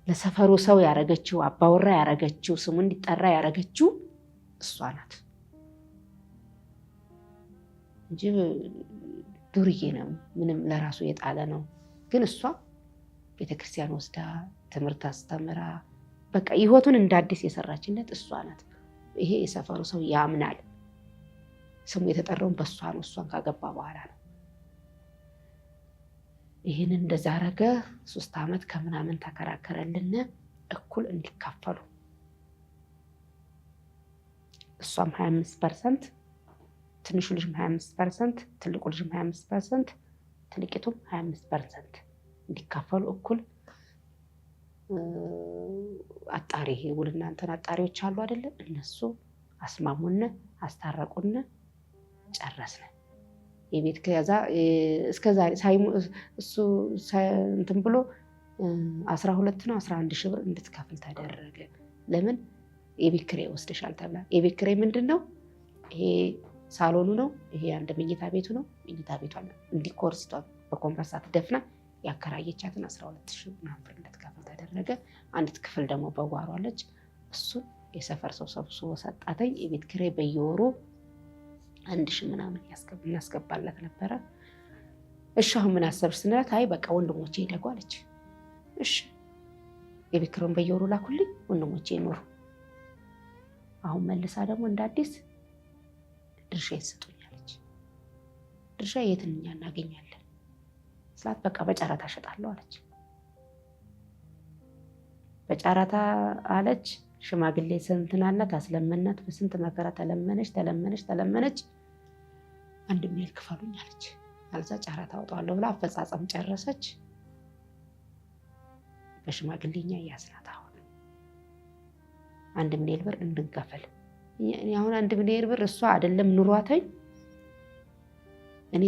S3: ለሰፈሩ ሰው ያረገችው አባወራ ያረገችው ስሙ እንዲጠራ ያረገችው እሷ ናት እንጂ ዱርዬ ነው፣ ምንም ለራሱ የጣለ ነው። ግን እሷ ቤተክርስቲያን ወስዳ ትምህርት አስተምራ በቃ ህይወቱን እንደ አዲስ የሰራችለት እሷ ናት። ይሄ የሰፈሩ ሰው ያምናል። ስሙ የተጠራውን በእሷ ነው፣ እሷን ካገባ በኋላ ነው። ይህን እንደዛ አረገ። 3 ዓመት ከምናምን ተከራከረልን እኩል እንዲካፈሉ። እሷም 25%፣ ትንሹ ልጅም 25%፣ ትልቁ ልጅም 25%፣ ትልቂቱም 25% እንዲካፈሉ እኩል። አጣሪ ውልና እንትን አጣሪዎች አሉ አይደለ? እነሱ አስማሙን፣ አስታረቁን፣ ጨረስን። የቤት ከዛ እስከዛሬ እሱ እንትን ብሎ 12 ነው 11 ሺህ ብር እንድትከፍል ተደረገ። ለምን? የቤት ኪራይ ወስደሻል ተብላ። የቤት ኪራይ ምንድን ነው? ይሄ ሳሎኑ ነው፣ ይሄ አንድ መኝታ ቤቱ ነው። መኝታ ቤቷን እንዲኮርስቷል በኮምፐርሳት ደፍና ያከራየቻትን 12 ሺህ ብር እንድትከፍል ተደረገ። አንዲት ክፍል ደግሞ በጓሮ አለች። እሱን የሰፈር ሰው ሰብስቦ ሰጣተኝ። የቤት ኪራይ በየወሩ 1 ሺህ ምናምን እናስገባለት ነበረ። እሺ አሁን ምን አሰብሽ ስንላት፣ አይ በቃ ወንድሞቼ ይደጉ አለች። እሺ የቤት ኪራዩን በየወሩ ላኩልኝ፣ ወንድሞቼ ይኖሩ። አሁን መልሳ ደግሞ እንደ አዲስ ድርሻ ይሰጡኝ አለች። ድርሻ የት እኛ እናገኛለን ስላት፣ በቃ በጨረታ እሸጣለሁ አለች። በጨረታ አለች። ሽማግሌ ስንትን አላት፣ አስለመናት። በስንት መከራ ተለመነች። 1 ሚሊዮን ክፈሉኝ አለች። አልዛ ጨረታ አውጣለሁ ብላ አፈጻጸም ጨረሰች። በሽማግሌኛ እያስናት አሁን 1 ሚሊዮን ብር እንድንከፈል። አሁን 1 ሚሊዮን ብር እሷ አይደለም ኑሯተኝ። እኔ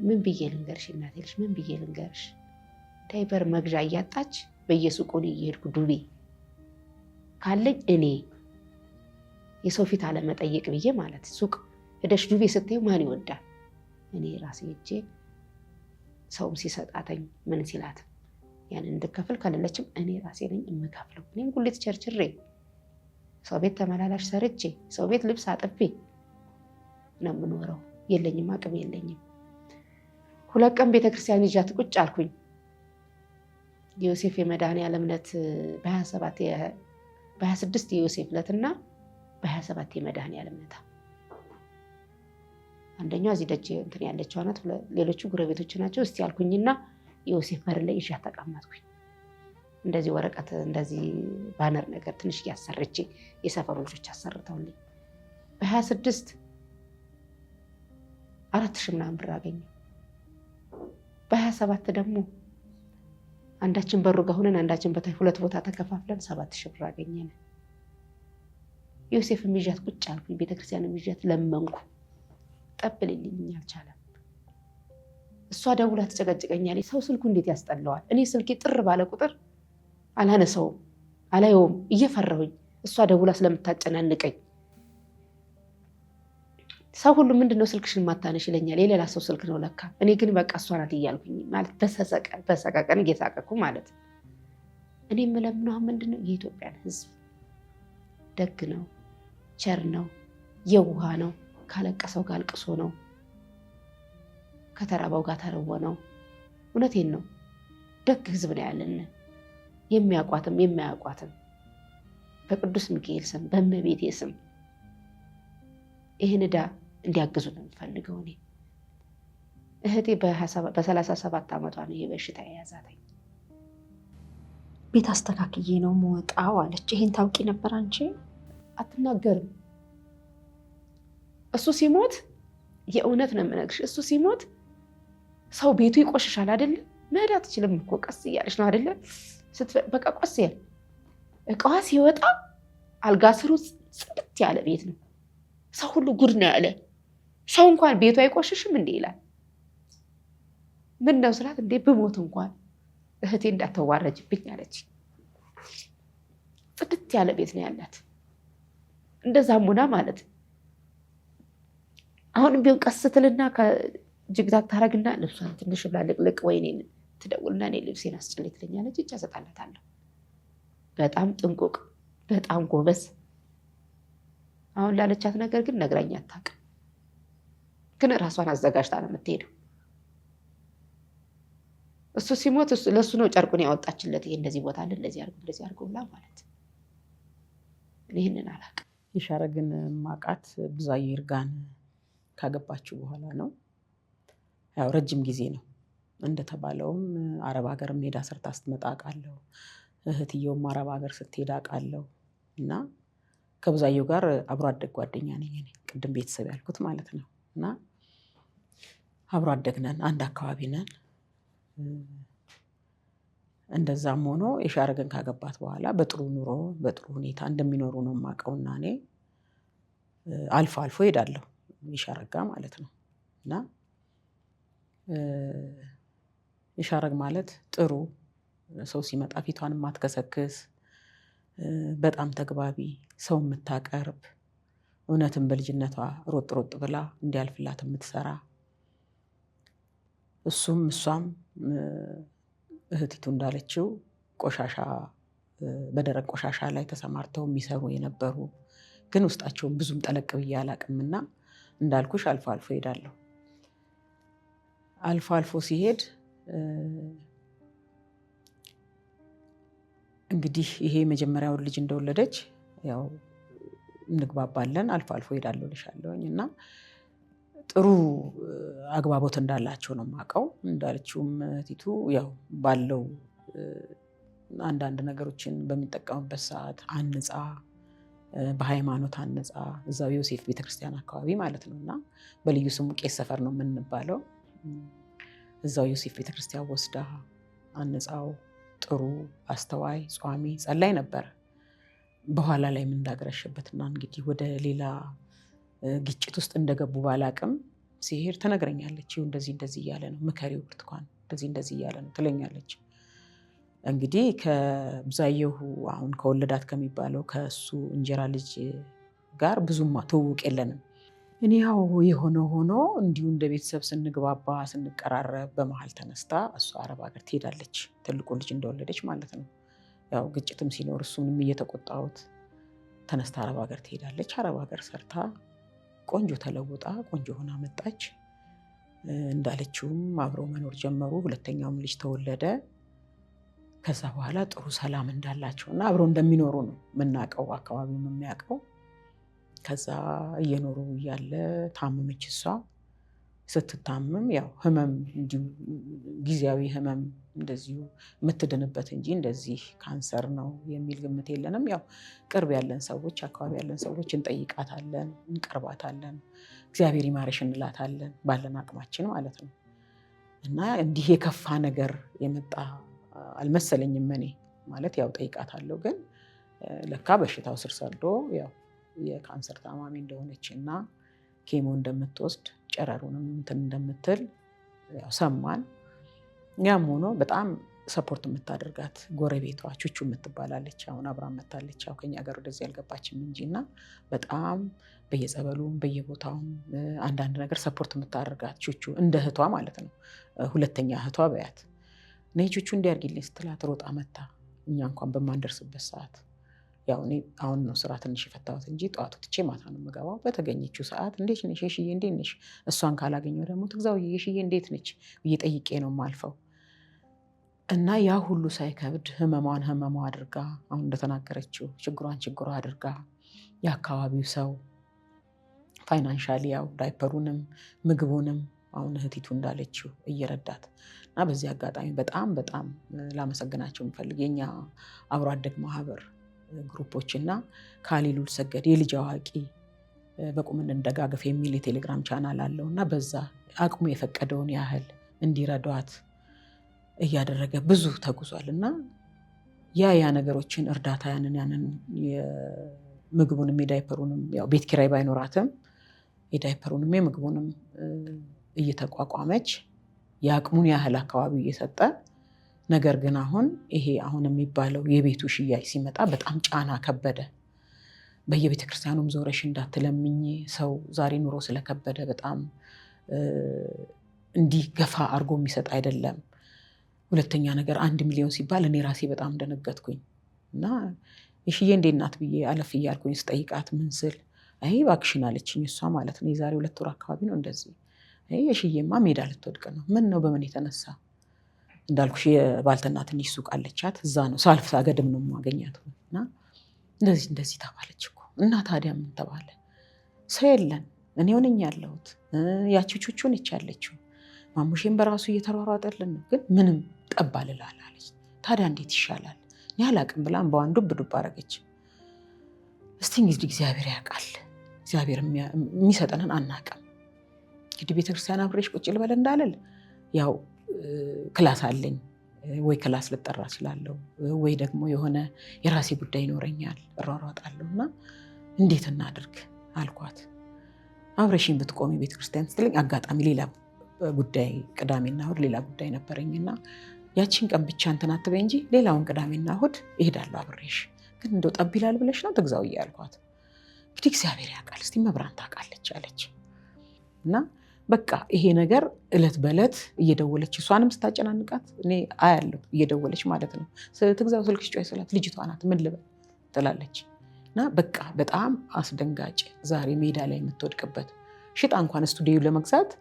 S3: ምን ብዬ ልንገርሽ እናቴ ልጅ፣ ምን ብዬ ልንገርሽ? ዳይፐር መግዣ እያጣች በየሱቁ እየሄድኩ ዱቤ ካለኝ እኔ የሰው ፊት አለመጠየቅ ብዬ ማለት ሱቅ ሄደሽ ዱቤ ስትይው ማን ይወዳል? እኔ ራሴ ሄጄ ሰውም ሲሰጣተኝ ምን ሲላት ያንን እንድከፍል ከሌለችም እኔ ራሴ ነኝ የምከፍለው። እኔም ጉሊት ቸርችሬ ሰው ቤት ተመላላሽ ሰርቼ ሰው ቤት ልብስ አጥቤ ነው የምኖረው። የለኝም፣ አቅም የለኝም። 2 ቀን ቤተክርስቲያን ይዣት ቁጭ አልኩኝ። የዮሴፍ የመድኃኔዓለም ዕለት በ26 የዮሴፍ ዕለትና በ27 የመድኃኔዓለም ዕለት። አንደኛው እዚህ ደጅ እንትን ያለችው ናት፣ ሌሎቹ ጎረቤቶች ናቸው። እስቲ ያልኩኝና የዮሴፍ በር ላይ ይዣት ተቀመጥኩኝ። እንደዚህ ወረቀት እንደዚህ ባነር ነገር ትንሽ እያሰረች የሰፈሩ ልጆች አሰርተውልኝ በ26 4,000 ምናምን ብር አገኘ። በ27 ደግሞ አንዳችን በሩ ጋር ሆነን አንዳችን በታች 2 ቦታ ተከፋፍለን 7,000 ብር አገኘን። ዮሴፍም ይዣት ቁጭ አልኩኝ። ቤተክርስቲያንም ይዣት ለመንኩ። ጠብልልኝ አልቻለም። እሷ ደውላ ትጨቀጭቀኛለች። ሰው ስልኩ እንዴት ያስጠላዋል። እኔ ስልኬ ጥር ባለ ቁጥር አላነሳውም፣ አላየውም እየፈራሁኝ፣ እሷ ደውላ ስለምታጨናንቀኝ። ሰው ሁሉ ምንድነው ስልክሽን ማታነሽ ይለኛል። የሌላ ሰው ስልክ ነው ለካ። እኔ ግን በቃ እሷ ናት እያልኩኝ ማለት በሰቀቀን እየሳቀኩ ማለት። እኔ የምለምነው ምንድነው የኢትዮጵያን ሕዝብ ደግ ነው፣ ቸር ነው፣ የውሃ ነው፣ ካለቀሰው ጋር አልቅሶ ነው፣ ከተራበው ጋር ተርቦ ነው። እውነቴን ነው። ደግ ሕዝብ ነው ያለን፣ የሚያውቋትም የማያውቋትም። በቅዱስ ሚካኤል ስም በእመቤቴ ስም ይህን ዕዳ እንዲያግዙ ነው የምፈልገው። እኔ እህቴ በ37 ዓመቷ ነው ይህ በሽታ የያዛተኝ።
S2: ቤት አስተካክዬ ነው የምወጣው አለች። ይሄን ታውቂ ነበር አንቺ?
S3: አትናገርም። እሱ ሲሞት የእውነት ነው የምነግርሽ፣ እሱ ሲሞት ሰው ቤቱ ይቆሽሻል አይደለ? መሄድ አትችልም እኮ ቀስ እያለች ነው አይደለ? በቃ ቆስ ያለ እቃዋ ሲወጣ አልጋ ስሩ ጽድት ያለ ቤት ነው። ሰው ሁሉ ጉድ ነው ያለ። ሰው እንኳን ቤቱ አይቆሽሽም እንዴ ይላል። ምን ነው ስላት፣ እንዴ ብሞት እንኳን እህቴ እንዳተዋረጅብኝ አለች። ጽድት ያለ ቤት ነው ያላት። እንደዛም ሆና ማለት አሁንም ቢሆን ቀስ ስትልና ከጅግዛግ ታረግና ልብሷን ትንሽ ብላ ልቅልቅ ወይኔን ትደውልና እኔ ልብሴን አስጭልኝ ትለኛለች። እጅ አሰጣላታለሁ። በጣም ጥንቁቅ፣ በጣም ጎበዝ። አሁን ላለቻት ነገር ግን ነግራኝ አታውቅም። ግን ራሷን አዘጋጅታ ነው የምትሄደው። እሱ ሲሞት ለእሱ ነው ጨርቁን ያወጣችለት። ይሄ እንደዚህ ቦታ አለ እንደዚህ አድርጎ ብላ ማለት ይህንን አላውቅም።
S4: የሻረግን ማቃት ብዙአየሁ ይርጋን ካገባችው በኋላ ነው። ያው ረጅም ጊዜ ነው እንደተባለውም አረብ ሀገር ሄዳ ሰርታ ስትመጣ አውቃለሁ። እህትየውም አረብ ሀገር ስትሄድ አውቃለሁ። እና ከብዙአየሁ ጋር አብሮ አደግ ጓደኛ ነኝ እኔ፣ ቅድም ቤተሰብ ያልኩት ማለት ነው። እና አብሮ አደግ ነን፣ አንድ አካባቢ ነን። እንደዛም ሆኖ የሻረግን ካገባት በኋላ በጥሩ ኑሮ በጥሩ ሁኔታ እንደሚኖሩ ነው የማውቀውና እኔ አልፎ አልፎ ሄዳለሁ የሻረግ ጋር ማለት ነው። እና የሻረግ ማለት ጥሩ ሰው ሲመጣ ፊቷን የማትከሰክስ በጣም ተግባቢ፣ ሰው የምታቀርብ፣ እውነትም በልጅነቷ ሮጥ ሮጥ ብላ እንዲያልፍላት የምትሰራ፣ እሱም እሷም እህቲቱ እንዳለችው ቆሻሻ በደረቅ ቆሻሻ ላይ ተሰማርተው የሚሰሩ የነበሩ ግን ውስጣቸውን ብዙም ጠለቅ ብዬ አላቅምና እንዳልኩሽ አልፎ አልፎ ሄዳለሁ። አልፎ አልፎ ሲሄድ እንግዲህ ይሄ መጀመሪያውን ልጅ እንደወለደች ያው እንግባባለን። አልፎ አልፎ ሄዳለሁ ልሻለሁኝ እና ጥሩ አግባቦት እንዳላቸው ነው የማውቀው። እንዳለችውም እህቲቱ ያው ባለው አንዳንድ ነገሮችን በሚጠቀሙበት ሰዓት አንጻ በሃይማኖት አንጻ እዛው ዮሴፍ ቤተክርስቲያን አካባቢ ማለት ነው እና በልዩ ስሙ ቄስ ሰፈር ነው የምንባለው። እዛው ዮሴፍ ቤተክርስቲያን ወስዳ አንጻው ጥሩ አስተዋይ ጿሚ ጸላይ ነበር። በኋላ ላይ ምን እንዳገረሸበትና እንግዲህ ወደ ሌላ ግጭት ውስጥ እንደገቡ ባላቅም ሲሄድ ተነግረኛለች። ይኸው እንደዚህ እንደዚህ እያለ ነው ምከሪው ብርቱካን እንደዚህ እንደዚህ እያለ ነው ትለኛለች። እንግዲህ ከብዙአየሁ አሁን ከወለዳት ከሚባለው ከእሱ እንጀራ ልጅ ጋር ብዙም ትውውቅ የለንም። እኔ ያው የሆነ ሆኖ እንዲሁ እንደ ቤተሰብ ስንግባባ ስንቀራረብ በመሀል ተነስታ እሷ አረብ ሀገር ትሄዳለች። ትልቁ ልጅ እንደወለደች ማለት ነው። ያው ግጭትም ሲኖር እሱንም እየተቆጣሁት ተነስታ አረብ ሀገር ትሄዳለች። አረብ ሀገር ሰርታ ቆንጆ ተለውጣ ቆንጆ ሆና መጣች። እንዳለችውም አብረው መኖር ጀመሩ። ሁለተኛውም ልጅ ተወለደ። ከዛ በኋላ ጥሩ ሰላም እንዳላቸው እና አብረው እንደሚኖሩ ነው የምናውቀው፣ አካባቢውም የሚያውቀው። ከዛ እየኖሩ እያለ ታመመች። እሷ ስትታመም ያው ህመም እንዲሁ ጊዜያዊ ህመም እንደዚሁ የምትድንበት እንጂ እንደዚህ ካንሰር ነው የሚል ግምት የለንም። ያው ቅርብ ያለን ሰዎች አካባቢ ያለን ሰዎች እንጠይቃታለን፣ እንቀርባታለን፣ እግዚአብሔር ይማረሽ እንላታለን ባለን አቅማችን ማለት ነው። እና እንዲህ የከፋ ነገር የመጣ አልመሰለኝም። እኔ ማለት ያው ጠይቃታለሁ፣ ግን ለካ በሽታው ስር ሰዶ ያው የካንሰር ታማሚ እንደሆነች እና ኬሞ እንደምትወስድ ጨረሩንም እንትን እንደምትል ያው ሰማን። ያም ሆኖ በጣም ሰፖርት የምታደርጋት ጎረቤቷ ቹቹ የምትባላለች አሁን አብራም መታለች። ያው ከኛ ጋር ወደዚህ ያልገባችም እንጂ እና በጣም በየጸበሉም በየቦታውም አንዳንድ ነገር ሰፖርት የምታደርጋት ቹቹ እንደ እህቷ ማለት ነው። ሁለተኛ እህቷ በያት ነይ ቹቹ እንዲያርግልኝ ስትላት ሮጣ መታ እኛ እንኳን በማንደርስበት ሰዓት ያው እኔ አሁን ነው ስራ ትንሽ የፈታሁት እንጂ ጠዋቱ ትቼ ማታ ነው የምገባው። በተገኘችው ሰዓት እንዴት ነሽ የሽዬ እንዴት ነሽ፣ እሷን ካላገኘው ደግሞ ትግዛው የሽዬ እንዴት ነች ብዬ ጠይቄ ነው የማልፈው። እና ያ ሁሉ ሳይከብድ ህመሟን ህመሟ አድርጋ አሁን እንደተናገረችው ችግሯን ችግሯ አድርጋ የአካባቢው ሰው ፋይናንሻሊ ያው ዳይፐሩንም ምግቡንም አሁን እህቲቱ እንዳለችው እየረዳት እና በዚህ አጋጣሚ በጣም በጣም ላመሰግናቸው የምፈልግ የኛ አብሮ አደግ ማህበር ግሩፖች እና ካሊሉል ሰገድ የልጅ አዋቂ በቁም እንደጋገፍ የሚል የቴሌግራም ቻናል አለው እና በዛ አቅሙ የፈቀደውን ያህል እንዲረዷት እያደረገ ብዙ ተጉዟል እና ያ ነገሮችን እርዳታ ያንን ምግቡንም የዳይፐሩንም ያው ቤት ኪራይ ባይኖራትም የዳይፐሩንም የምግቡንም እየተቋቋመች የአቅሙን ያህል አካባቢ እየሰጠ ነገር ግን አሁን የሚባለው የቤቱ ሽያጭ ሲመጣ በጣም ጫና ከበደ። በየቤተ ክርስቲያኑም ዞረሽ እንዳትለምኝ ሰው ዛሬ ኑሮ ስለከበደ በጣም እንዲህ ገፋ አድርጎ የሚሰጥ አይደለም። ሁለተኛ ነገር 1 ሚሊዮን ሲባል እኔ ራሴ በጣም ደነገጥኩኝ እና የሽዬ እንዴት ናት ብዬ አለፍ እያልኩኝ ስጠይቃት ምን ስል አይ እባክሽን አለችኝ። እሷ ማለት ነው የዛሬ 2 ወር አካባቢ ነው እንደዚህ የሽዬማ ሜዳ ልትወድቅ ነው። ምን ነው በምን የተነሳ እንዳልኩሽ የባልትና ትንሽ ሱቅ አለቻት እዛ ነው ሳልፍ ሳገድም ነው የማገኛት እና እንደዚህ ተባለች እኮ እና ታዲያ ምን ተባለ? ሰው የለን እኔው ነኝ ያለሁት ያቺ ቹቹ ነች ያለችው ማሙሼን በራሱ እየተሯሯጠልን ነው ግን ምንም ጠብ አልላለች። ታዲያ እንዴት ይሻላል? እኔ አላቅም ብላ እንባዋን ዱብ አረገች። እስቲ እንግዲህ እግዚአብሔር ያውቃል። እግዚአብሔር የሚሰጠንን አናቅም። እንግዲህ ቤተክርስቲያን አብሬሽ ቁጭ ልበል እንዳለል ያው ክላስ አለኝ ወይ ክላስ ልጠራ እችላለሁ ወይ ደግሞ የሆነ የራሴ ጉዳይ ይኖረኛል እሯሯጣለሁ እና እንዴት እናድርግ አልኳት። አብሬሽን ብትቆሚ ቤተክርስቲያን ስትለኝ አጋጣሚ ሌላ ጉዳይ ቅዳሜና እሑድ ሌላ ጉዳይ ነበረኝና ያቺን ቀን ብቻ እንትን አትበይ እንጂ ሌላውን ቅዳሜና እሑድ እሄዳለሁ አብሬሽ፣ ግን እንደው ጠብ ይላል ብለሽ ነው ትግዛው እያልኳት እንግዲህ እግዚአብሔር ያውቃል እስቲ መብራን ታውቃለች አለች እና በቃ ይሄ ነገር እለት በእለት እየደወለች እሷንም ስታጨናንቃት እኔ አያለሁ እየደወለች ማለት ነው ትግዛው ስልክሽ ጮይ ስላት ልጅቷ ናት ምን ልበል ትላለች እና በቃ በጣም አስደንጋጭ ዛሬ ሜዳ ላይ የምትወድቅበት ሽጣ እንኳን ስቱዲዮ ለመግዛት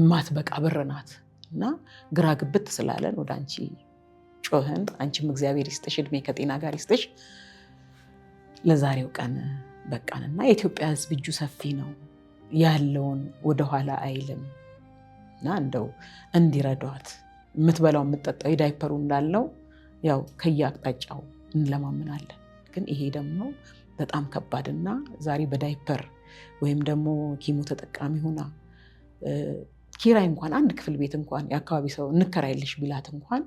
S4: ማትበቃ ብር ናት እና ግራ ግብት ስላለን ወደ አንቺ ጮህን። አንቺም እግዚአብሔር ይስጥሽ እድሜ ከጤና ጋር ይስጥሽ። ለዛሬው ቀን በቃንና የኢትዮጵያ ሕዝብ እጁ ሰፊ ነው ያለውን ወደኋላ አይልም እና እንደው እንዲረዷት የምትበላው የምትጠጣው የዳይፐሩ እንዳለው ያው ከየአቅጣጫው እንለማምናለን። ግን ይሄ ደግሞ በጣም ከባድና ዛሬ በዳይፐር ወይም ደግሞ ኪሞ ተጠቃሚ ሆና ኪራይ እንኳን አንድ ክፍል ቤት እንኳን የአካባቢ ሰው እንከራይልሽ ቢላት እንኳን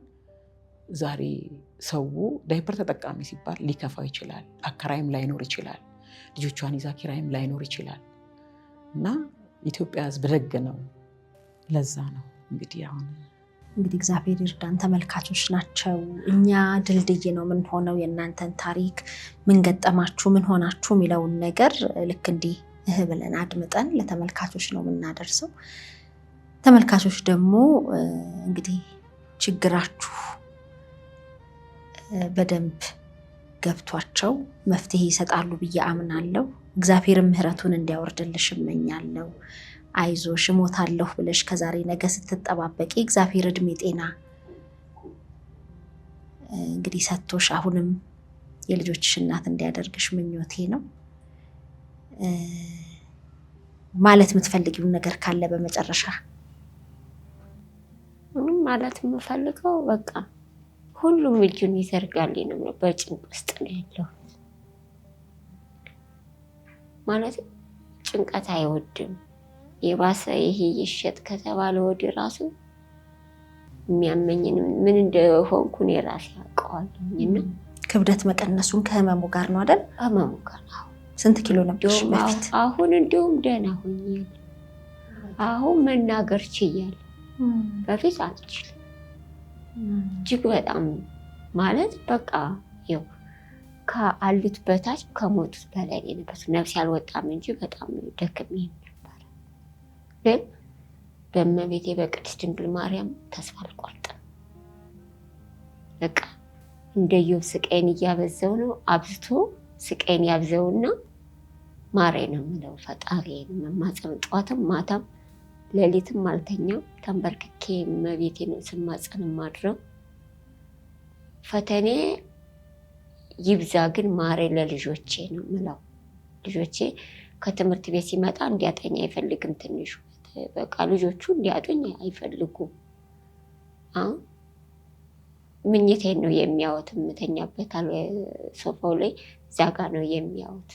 S4: ዛሬ ሰው ዳይፐር ተጠቃሚ ሲባል ሊከፋው ይችላል። አከራይም ላይኖር ይችላል። ልጆቿን ይዛ ኪራይም ላይኖር ይችላል እና ኢትዮጵያ ሕዝብ ደግ ነው። ለዛ ነው እንግዲህ
S2: እንግዲህ እግዚአብሔር ይርዳን። ተመልካቾች ናቸው እኛ ድልድይ ነው ምን ሆነው የእናንተን ታሪክ ምን ገጠማችሁ ምን ሆናችሁ የሚለውን ነገር ልክ እንዲህ ብለን አድምጠን ለተመልካቾች ነው የምናደርሰው። ተመልካቾች ደግሞ እንግዲህ ችግራችሁ በደንብ ገብቷቸው መፍትሄ ይሰጣሉ ብዬ አምናለሁ። እግዚአብሔር ምሕረቱን እንዲያወርድልሽ እመኛለሁ። አይዞሽ እሞታለሁ ብለሽ ከዛሬ ነገ ስትጠባበቂ እግዚአብሔር እድሜ ጤና እንግዲህ ሰጥቶሽ አሁንም የልጆችሽ እናት እንዲያደርግሽ ምኞቴ ነው። ማለት የምትፈልጊውን ነገር ካለ በመጨረሻ?
S1: ማለት የምፈልገው በቃ ሁሉም እጁን ይዘርጋልኝ ነው። በጭንቅ ውስጥ ነው ያለው ማለት ጭንቀት አይወድም። የባሰ ይሄ ይሸጥ ከተባለ ወዲህ ራሱ የሚያመኝን ምን እንደሆንኩ እኔ ራሴ አውቀዋለሁና
S2: ክብደት መቀነሱን ከህመሙ ጋር ነው አይደል?
S1: ህመሙ ጋር።
S2: ስንት ኪሎ ነበርሽ በፊት?
S1: አሁን እንደውም ደህና ሆኛለሁ። አሁን መናገር ችያለሁ። በፊት አልችልም። እጅግ በጣም ማለት በቃ ይኸው ከአሉት በታች ከሞቱት በላይ ነበር። ነፍስ ያልወጣም እንጂ በጣም ደክሜ ነበር። ግን በእመቤቴ በቅድስት ድንግል ማርያም ተስፋ አልቆርጥም። በቃ እንደ ኢዮብ ስቃይን እያበዛው ነው። አብዝቶ ስቃይን ያብዘውና ማሬ ነው የምለው። ፈጣሪዬን መማፀን ጠዋትም ማታም ሌሊትም አልተኛም። ተንበርክኬ እመቤቴን ስማፀን ማድረው ፈተኔ ይብዛ ግን ማሬ ለልጆቼ ነው የምለው። ልጆቼ ከትምህርት ቤት ሲመጣ እንዲያጠኛ አይፈልግም ትንሹ። በቃ ልጆቹ እንዲያጡኝ አይፈልጉም። ምኝቴን ነው የሚያዩት። የምተኛበት ሶፋው ላይ እዛ ጋ ነው የሚያዩት።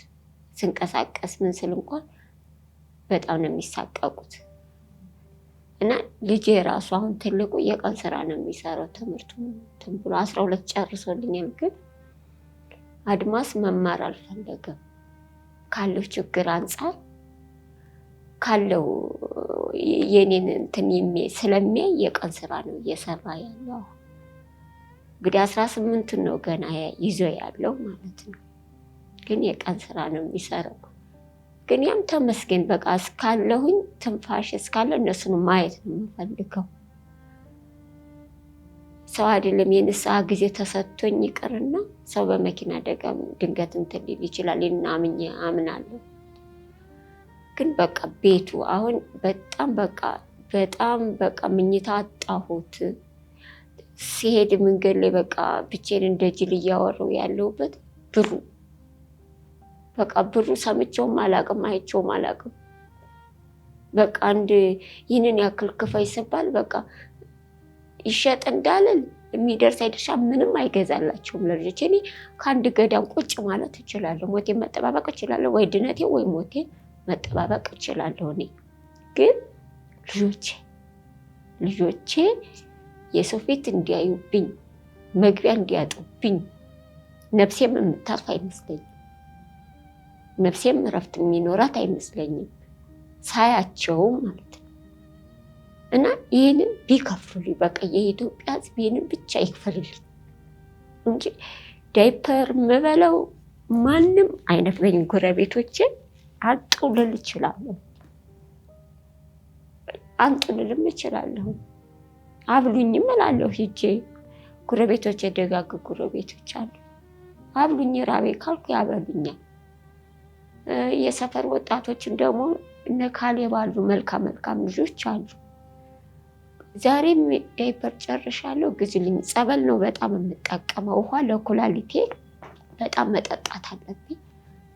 S1: ስንቀሳቀስ ምን ስል እንኳን በጣም ነው የሚሳቀቁት። እና ልጄ ራሱ አሁን ትልቁ የቀን ስራ ነው የሚሰራው። ትምህርቱን ብሎ 12 ጨርሶልኛል፣ ግን አድማስ መማር አልፈለገም። ካለው ችግር አንጻር ካለው የኔን እንትን ስለሚያይ የቀን ስራ ነው እየሰራ ያለው። እንግዲህ 18 ነው ገና ይዞ ያለው ማለት ነው። ግን የቀን ስራ ነው የሚሰራው። ግን ያም ተመስገን በቃ እስካለሁኝ ትንፋሽ እስካለ እነሱን ማየት ነው የምፈልገው። ሰው አይደለም የንስሐ ጊዜ ተሰጥቶኝ ይቅርና ሰው በመኪና አደጋ ድንገት እንትን ሊል ይችላል እና አምናለሁ። ግን በቃ ቤቱ አሁን በጣም በቃ ምኝታ አጣሁት። ሲሄድ መንገድ ላይ በቃ ብቻዬን እንደ ጅል እያወራሁ ያለሁበት ብሩ ሰምቼውም አላውቅም አይቼውም አላውቅም። በቃ ይህንን ያክል ክፈይ ስባል በቃ ይሸጥ እንዳልል የሚደርስ አይደርሻ ምንም አይገዛላቸውም ለልጆች። እኔ ከአንድ ገዳም ቁጭ ማለት እችላለሁ፣ ሞቴን መጠባበቅ እችላለሁ፣ ወይ ድነቴ ወይ ሞቴን መጠባበቅ እችላለሁ። እኔ ግን ልጆቼ የሰው ፊት እንዲያዩብኝ፣ መግቢያ እንዲያጡብኝ፣ ነፍሴም የምታርፍ አይመስለኝም። ነፍሴም እረፍት የሚኖራት አይመስለኝም ሳያቸው ማለት ነው። እና ይህንን ቢከፍሉልኝ በቃ የኢትዮጵያ ሕዝብ ይህንን ብቻ ይክፈልልኝ እንጂ ዳይፐር የምበለው ማንም አይነግረኝም። ጎረቤቶችን አንጡ ልል እችላለሁ፣ አንጡ ልልም እችላለሁ፣ አብሉኝም እላለሁ። ሂጄ ጎረቤቶች የደጋግ ጎረቤቶች አሉ። አብሉኝ ራቤ ካልኩ ያበሉኛል። የሰፈር ወጣቶችን ደግሞ እነ ካሌብ አሉ፣ መልካም ልጆች አሉ። ዛሬም ዳይፐር ጨርሻለሁ ግዙልኝ። ጸበል ነው በጣም የምጠቀመው። ውሃ ለኩላሊቴ በጣም መጠጣት አለብኝ።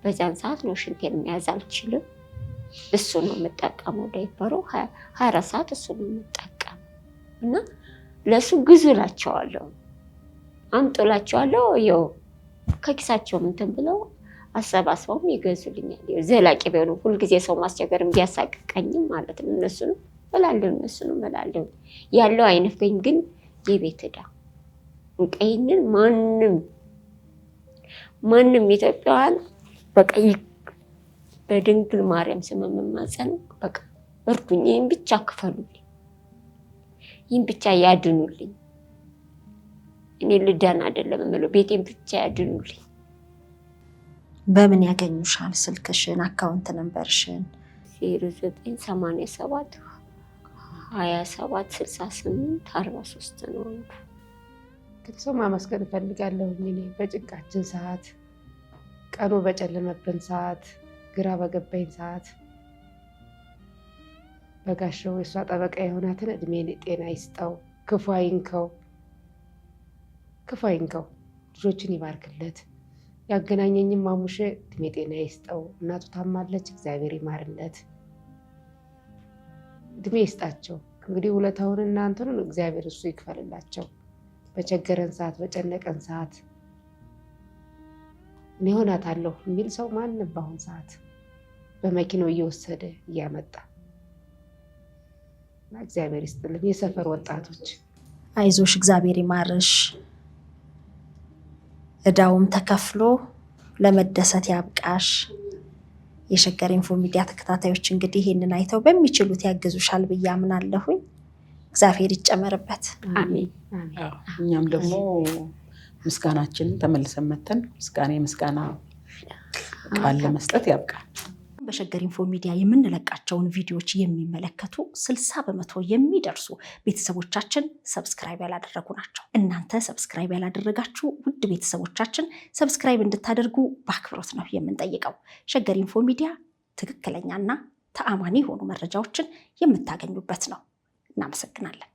S1: በዛን ሰዓት ነው ሽንቴን መያዝ አልችልም። እሱ ነው የምጠቀመው። ዳይፐሩ 24 ሰዓት እሱ ነው የምጠቀመው። እና ለሱ ግዙላቸዋለሁ፣ አምጡላቸዋለሁ። ይኸው ከኪሳቸው እንትን ብለው አሰባስበውም ይገዙልኛል። ዘላቂ ቢሆኑ ሁልጊዜ ሰው ማስቸገር ቢያሳቅቀኝም ማለት ነው። እነሱንም እላለሁ ያለው አይነፍገኝ። ግን የቤት ዕዳ ይህንን ማንም ኢትዮጵያውያን በቃ በድንግል ማርያም ስም የምማጸን በቃ እርዱኝ፣ ይህን ብቻ ክፈሉልኝ፣ ይህን ብቻ ያድኑልኝ። እኔ ልዳን አይደለም የምለው፣ ቤቴን ብቻ ያድኑልኝ።
S2: በምን ያገኙሻል? ስልክሽን፣ አካውንት ነምበርሽን?
S1: 0987 27 68 43 ነው።
S3: ሰው ማመስገን እፈልጋለሁ። እኔ በጭንቃችን ሰዓት፣ ቀኑ በጨለመብን ሰዓት፣ ግራ በገባኝ ሰዓት በጋሻው የእሷ ጠበቃ የሆናትን እድሜ ጤና ይስጠው፣ ክፉ አይንከው፣ ልጆችን ይባርክለት። ያገናኘኝም ማሙሼ እድሜ ጤና ይስጠው። እናቱ ታማለች፣ እግዚአብሔር ይማርለት፣ እድሜ ይስጣቸው። እንግዲህ ውለታውን እናንተን እግዚአብሔር እሱ ይክፈልላቸው። በቸገረን ሰዓት፣ በጨነቀን ሰዓት እኔ ሆናታለሁ የሚል ሰው ማንም በአሁን ሰዓት በመኪናው እየወሰደ እያመጣ እግዚአብሔር ይስጥልን። የሰፈር ወጣቶች
S2: አይዞሽ፣ እግዚአብሔር ይማርሽ፣ እዳውም ተከፍሎ ለመደሰት ያብቃሽ። የሸገር ኢንፎ ሚዲያ ተከታታዮች እንግዲህ ይህንን አይተው በሚችሉት ያግዙሻል ብዬ አምናለሁኝ። እግዚአብሔር ይጨመርበት።
S1: አሜን።
S4: እኛም ደግሞ ምስጋናችንን ተመልሰን መተን ምስጋና ቃል ለመስጠት ያብቃል።
S2: በሸገር ኢንፎ ሚዲያ የምንለቃቸውን ቪዲዮዎች የሚመለከቱ 60% የሚደርሱ ቤተሰቦቻችን ሰብስክራይብ ያላደረጉ ናቸው። እናንተ ሰብስክራይብ ያላደረጋችሁ ውድ ቤተሰቦቻችን ሰብስክራይብ እንድታደርጉ በአክብሮት ነው የምንጠይቀው። ሸገር ኢንፎ ሚዲያ ትክክለኛና ተአማኒ የሆኑ መረጃዎችን የምታገኙበት ነው። እናመሰግናለን።